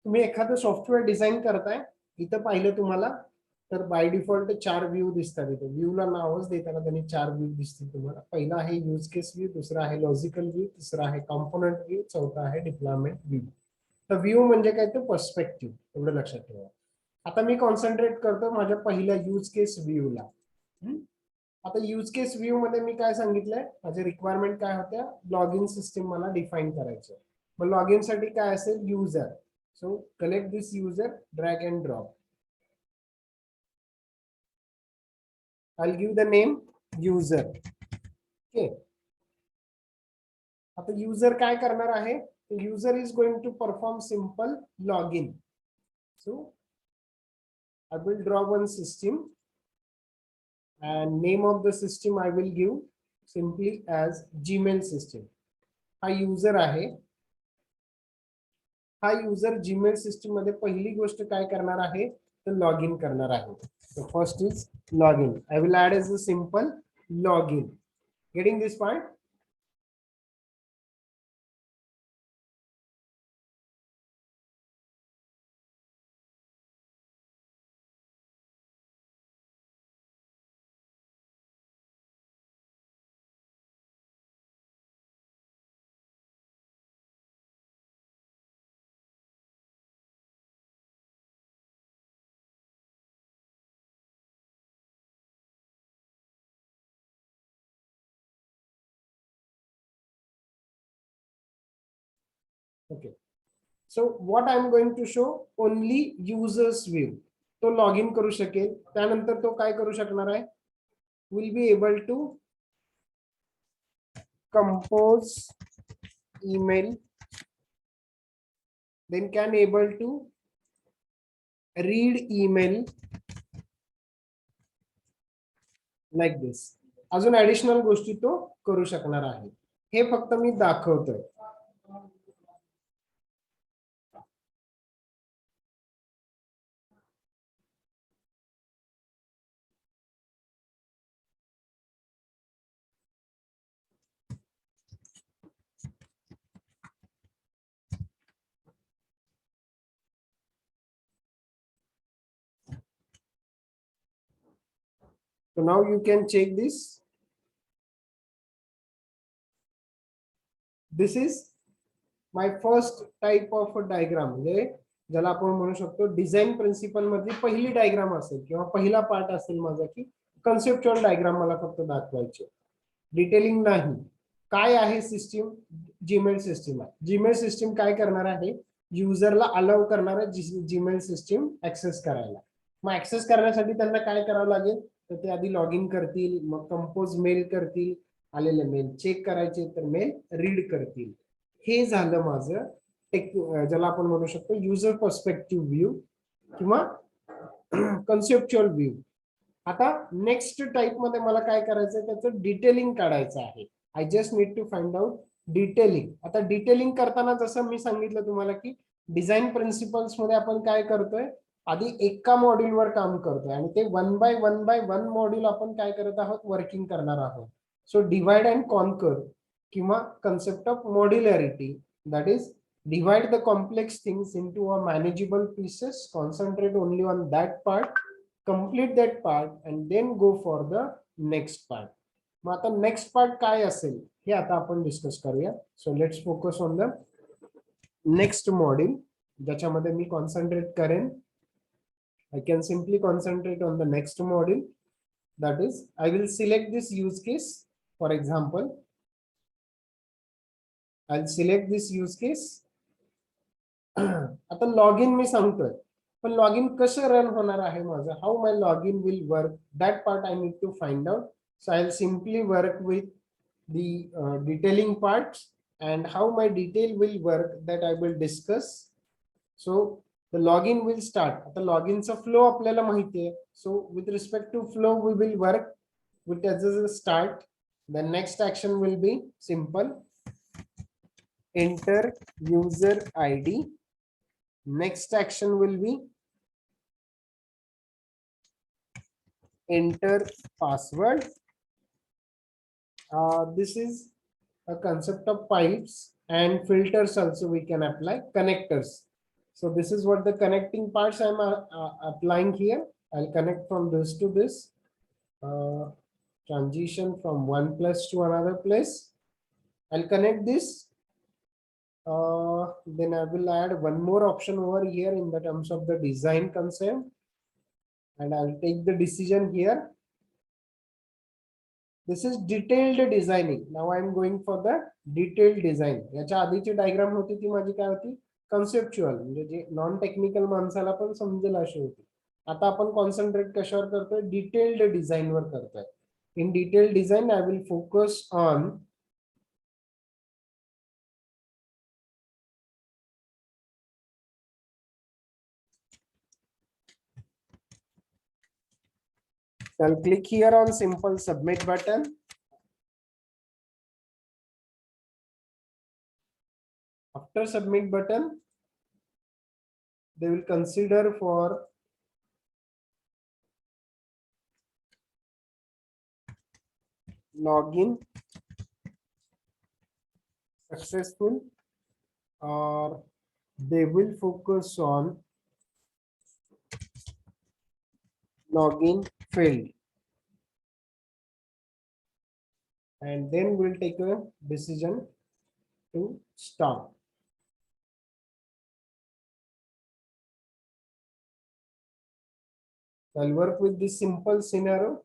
तुम्ही एखादं software design करताय, इथं पाहिलं तुम्हाला तर by default 4 view दिसतात. इथे व्ह्यूला नावच देताना त्यांनी 4 व्ह्यू दिसतील तुम्हाला. पहिला आहे यूज केस व्ह्यू, दुसरा आहे लॉजिकल व्ह्यू, तिसरा आहे कॉम्पोनंट व्ह्यू, चौथा आहे डिप्लॉयमेंट व्ह्यू. तर व्ह्यू म्हणजे काय, ते पर्स्पेक्टिव्ह, एवढं लक्षात ठेवा. आता मी कॉन्सन्ट्रेट करतो माझ्या पहिल्या यूज केस व्ह्यूला. आता यूज केस व्ह्यू मध्ये मी काय सांगितलंय, माझे रिक्वायरमेंट काय होत्या, लॉग इन सिस्टीम मला डिफाईन करायचं. मग लॉग इन साठी काय असेल, user. So collect this user, drag and drop. I'll give the name user. Okay. आता user काय करणार आहे, user is going to perform simple login. So I will draw one system and name of the system I will give simply as Gmail system. हा user आहे. हा user Gmail system मध्ये पहिली गोष्ट काय करणार आहे, तर लॉग इन करणार आहे. So first is login. I will add as a simple login. Getting this part? Okay. So what I am going to show, only users view. तो लॉग इन करू शकेल, त्यानंतर तो काय करू शकणार आहे, will be able to compose email, then can able to read email like this. अजून ऍडिशनल गोष्टी तो करू शकणार आहे. हे फक्त मी दाखवतोय. So now you can check this. This is my first type of a diagram. म्हणजे ज्याला आपण म्हणू शकतो डिझाईन प्रिन्सिपल मधली पहिली डायग्राम असेल किंवा पहिला पार्ट असेल माझा, की कन्सेप्च्युअल डायग्राम मला फक्त दाखवायचे, डिटेलिंग नाही. काय आहे सिस्टीम, जीमेल सिस्टीम आहे. जीमेल सिस्टीम काय करणार आहे, युजरला अलाउ करणार आहे जीमेल सिस्टीम ऍक्सेस करायला. मग ऍक्सेस करण्यासाठी त्यांना काय करावं लागेल, तर ते आधी लॉग इन करतील, मग कंपोज मेल करतील, आलेले मेल चेक करायचे, तर मेल रीड करतील. हे झालं माझं ज्याला आपण म्हणू शकतो युजर पर्स्पेक्टिव्ह व्ह्यू किंवा कन्सेप्च्युअल व्ह्यू. आता नेक्स्ट टाइप मध्ये मला काय करायचं, त्याचं डिटेलिंग काढायचं आहे. I just need to find out detailing. आता डिटेलिंग करताना जसं मी सांगितलं तुम्हाला, की डिझाईन प्रिन्सिपल्स मध्ये आपण काय करतोय, आधी एका मॉड्यूलवर काम करतोय आणि ते वन बाय वन मॉड्यूल आपण काय करत आहोत, वर्किंग करणार आहोत. सो डिवाइड अँड कॉन्कर किंवा concept of modularity, that is divide the complex things into a manageable pieces, concentrate only on that part, complete that part and then go for the next part. मग आता next part काय असेल हे आता आपण discuss करूया. So let's focus on the next module, ज्याच्यामध्ये मी कॉन्सन्ट्रेट करेन. I can simply concentrate on the next module, that is I will select this use case. For example, I will select this use case. आता log in मी सांगतोय, पण log in कसं run होणार आहे माझं, how my log in will work, that part I need to find out. So I will simply work with the detailing part and how my detail will work, that I will discuss. So the login will start. आता लॉगिनचा flow आपल्याला माहिती आहे. So with respect to flow, we will work with as a start. The next action will be simple. Enter user ID. Next action will be enter password. This is a concept of pipes and filters also we can apply connectors. So this is what the connecting parts I'm applying here. I'll connect from this to this. Transition from one place to another place. I'll connect this. Then I will add one more option over here in the terms of the design concept. And I'll take the decision here. This is detailed designing. Now I'm going for the detailed design. याच्या आधीची diagram होती ती माझी काय होती, conceptual, म्हणजे जे non technical माणसाला पण समजेल अशी होती. आता आपण कॉन्सन्ट्रेट कशावर करतोय, डिटेल्ड डिझाइन वर करतोय. In detailed design I will focus on I'll click here on simple submit button. After submit button, they will consider for login successful, or they will focus on login failed, and then we'll take a decision to stop. I'll work with this simple scenario.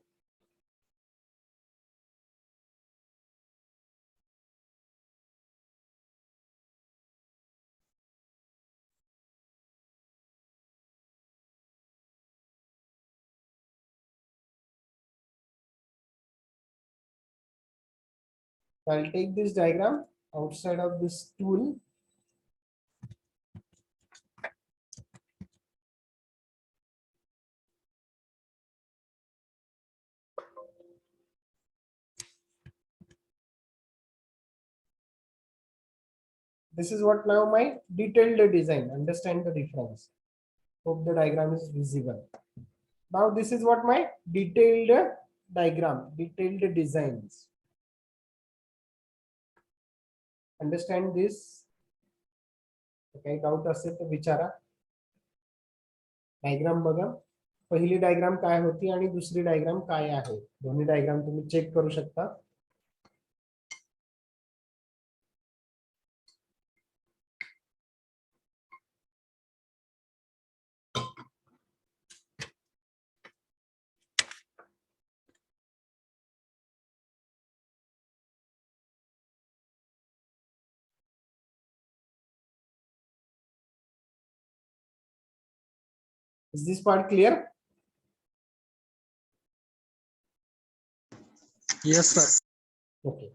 I'll take this diagram outside of this tool. This is what now my detailed design. Understand the difference. Hope the diagram is visible. Now this is what my detailed diagram, detailed designs. Understand this? काही doubt असेल तर विचारा. Diagram बघा, पहिली diagram काय होती आणि दुसरी डायग्राम काय आहे. दोन्ही डायग्राम तुम्ही चेक करू शकता. Is this part clear? Yes, sir. Okay.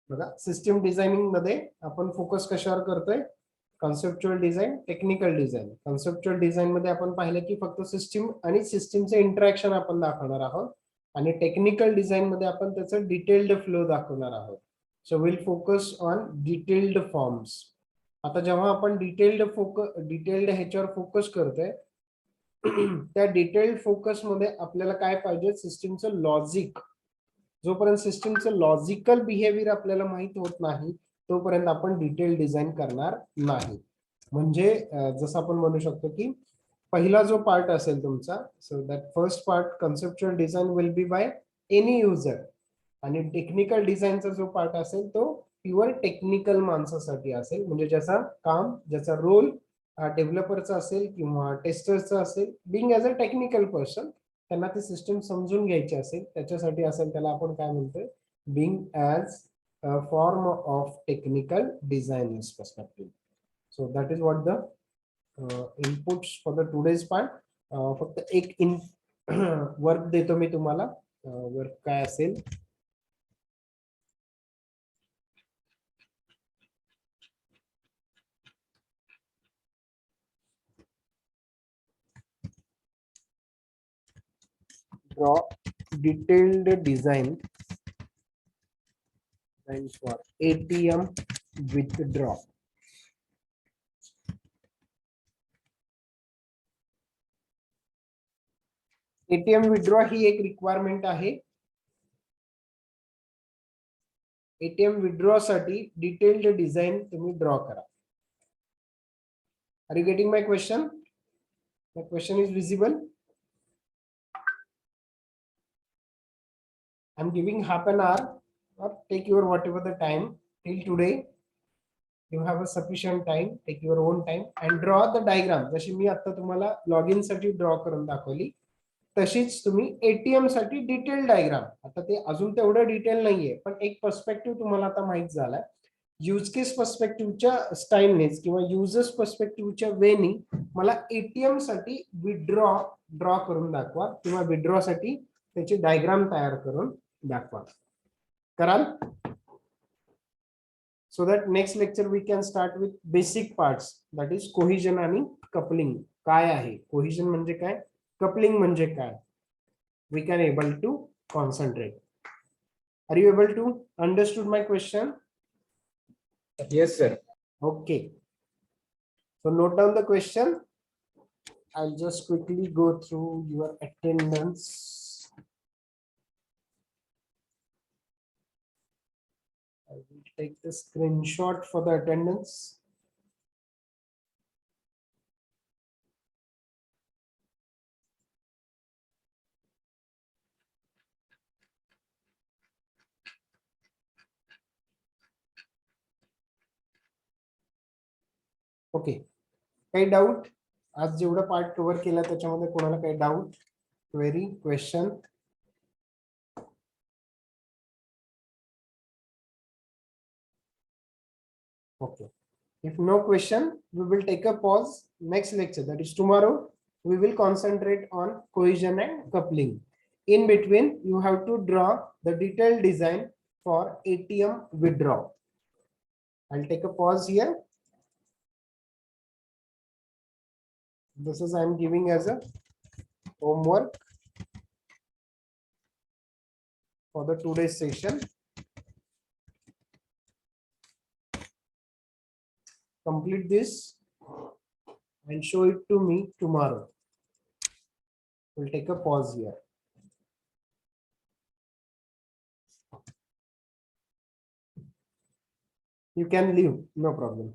बघा, सिस्टम डिझायनिंग मध्ये आपण फोकस कशावर करतोय, conceptual design, technical design. Conceptual design मध्ये आपण पाहिलं की फक्त सिस्टम आणि सिस्टमचे इंटरॅक्शन आपण दाखवणार आहोत, आणि टेक्निकल डिझाइन मध्ये आपण त्याचं डिटेल्ड फ्लो दाखवणार आहोत. So will focus on detailed forms. आता जेव्हा आपण डिटेल्ड ह्याच्यावर फोकस करतोय, त्या डिटेल्ड फोकस मध्ये आपल्याला काय पाहिजे, सिस्टमचं लॉजिक. जोपर्यंत सिस्टमचं लॉजिकल बिहेवियर आपल्याला माहित होत नाही तोपर्यंत आपण डिटेल डिझाइन करणार नाही. म्हणजे जसं आपण म्हणू शकतो की पहिला जो पार्ट असेल तुमचा, so that first part conceptual design will be by any user, आणि टेक्निकल डिझाइनचा जो पार्ट असेल तो प्युअर टेक्निकल माणसासाठी असेल, म्हणजे ज्याचा काम, ज्याचा रोल डेव्हलपरचा असेल किंवा टेस्टरचा असेल, being as a technical person, त्यांना ती सिस्टम समजून घ्यायची असेल त्याच्यासाठी असेल, त्याला आपण काय म्हणतोय, being as a form of technical designers perspective. So that is what the inputs for the today's part. फक्त एक इन वर्क देतो मी तुम्हाला. वर्क काय असेल? Draw detailed design and for ATM withdraw. ATM withdraw ही एक रिक्वायरमेंट आहे. ATM withdraw साठी detailed design तुम्ही ड्रॉ करा. Are you getting my question? My question is visible. I'm giving half an hour, or take your whatever the time till today. You have a sufficient time. Take your own time and draw the diagram. जशी मी आता तुम्हाला login साठी draw करून दाखवली, तशीच तुम्ही ATM साठी detail diagram. आता ते अजून तेवढं डिटेल नाहीये, पण एक पर्स्पेक्टिव्ह तुम्हाला आता माहित झालाय. यूज केस पर्स्पेक्टिव्हच्या स्टाईलनेच किंवा युजर्स पर्स्पेक्टिव्हच्या वेनी मला ATM साठी ड्रॉ करून दाखवा किंवा विड्रॉ साठी त्याची डायग्राम तयार करून दाखवा. कराल? So that next lecture we can start with basic parts, that is cohesion आणि coupling. काय आहे cohesion म्हणजे काय, coupling म्हणजे काय, we can able to concentrate. Are you able to understood my question? Yes, sir. Okay, so note down the question. I'll just quickly go through your attendance. I will take the screenshot for the attendance. Okay, काही doubt? आज जेवढं part cover केला त्याच्यामध्ये कोणाला काही doubt, query, question? Okay, if no question, we will take a pause. Next lecture, that is tomorrow, we will concentrate on cohesion and coupling. In between, you have to draw the detailed design for ATM withdraw. I'll take a pause here. This is I'm giving as a homework for the today's session. Complete this and show it to me tomorrow. We'll take a pause here. You can leave, no problem.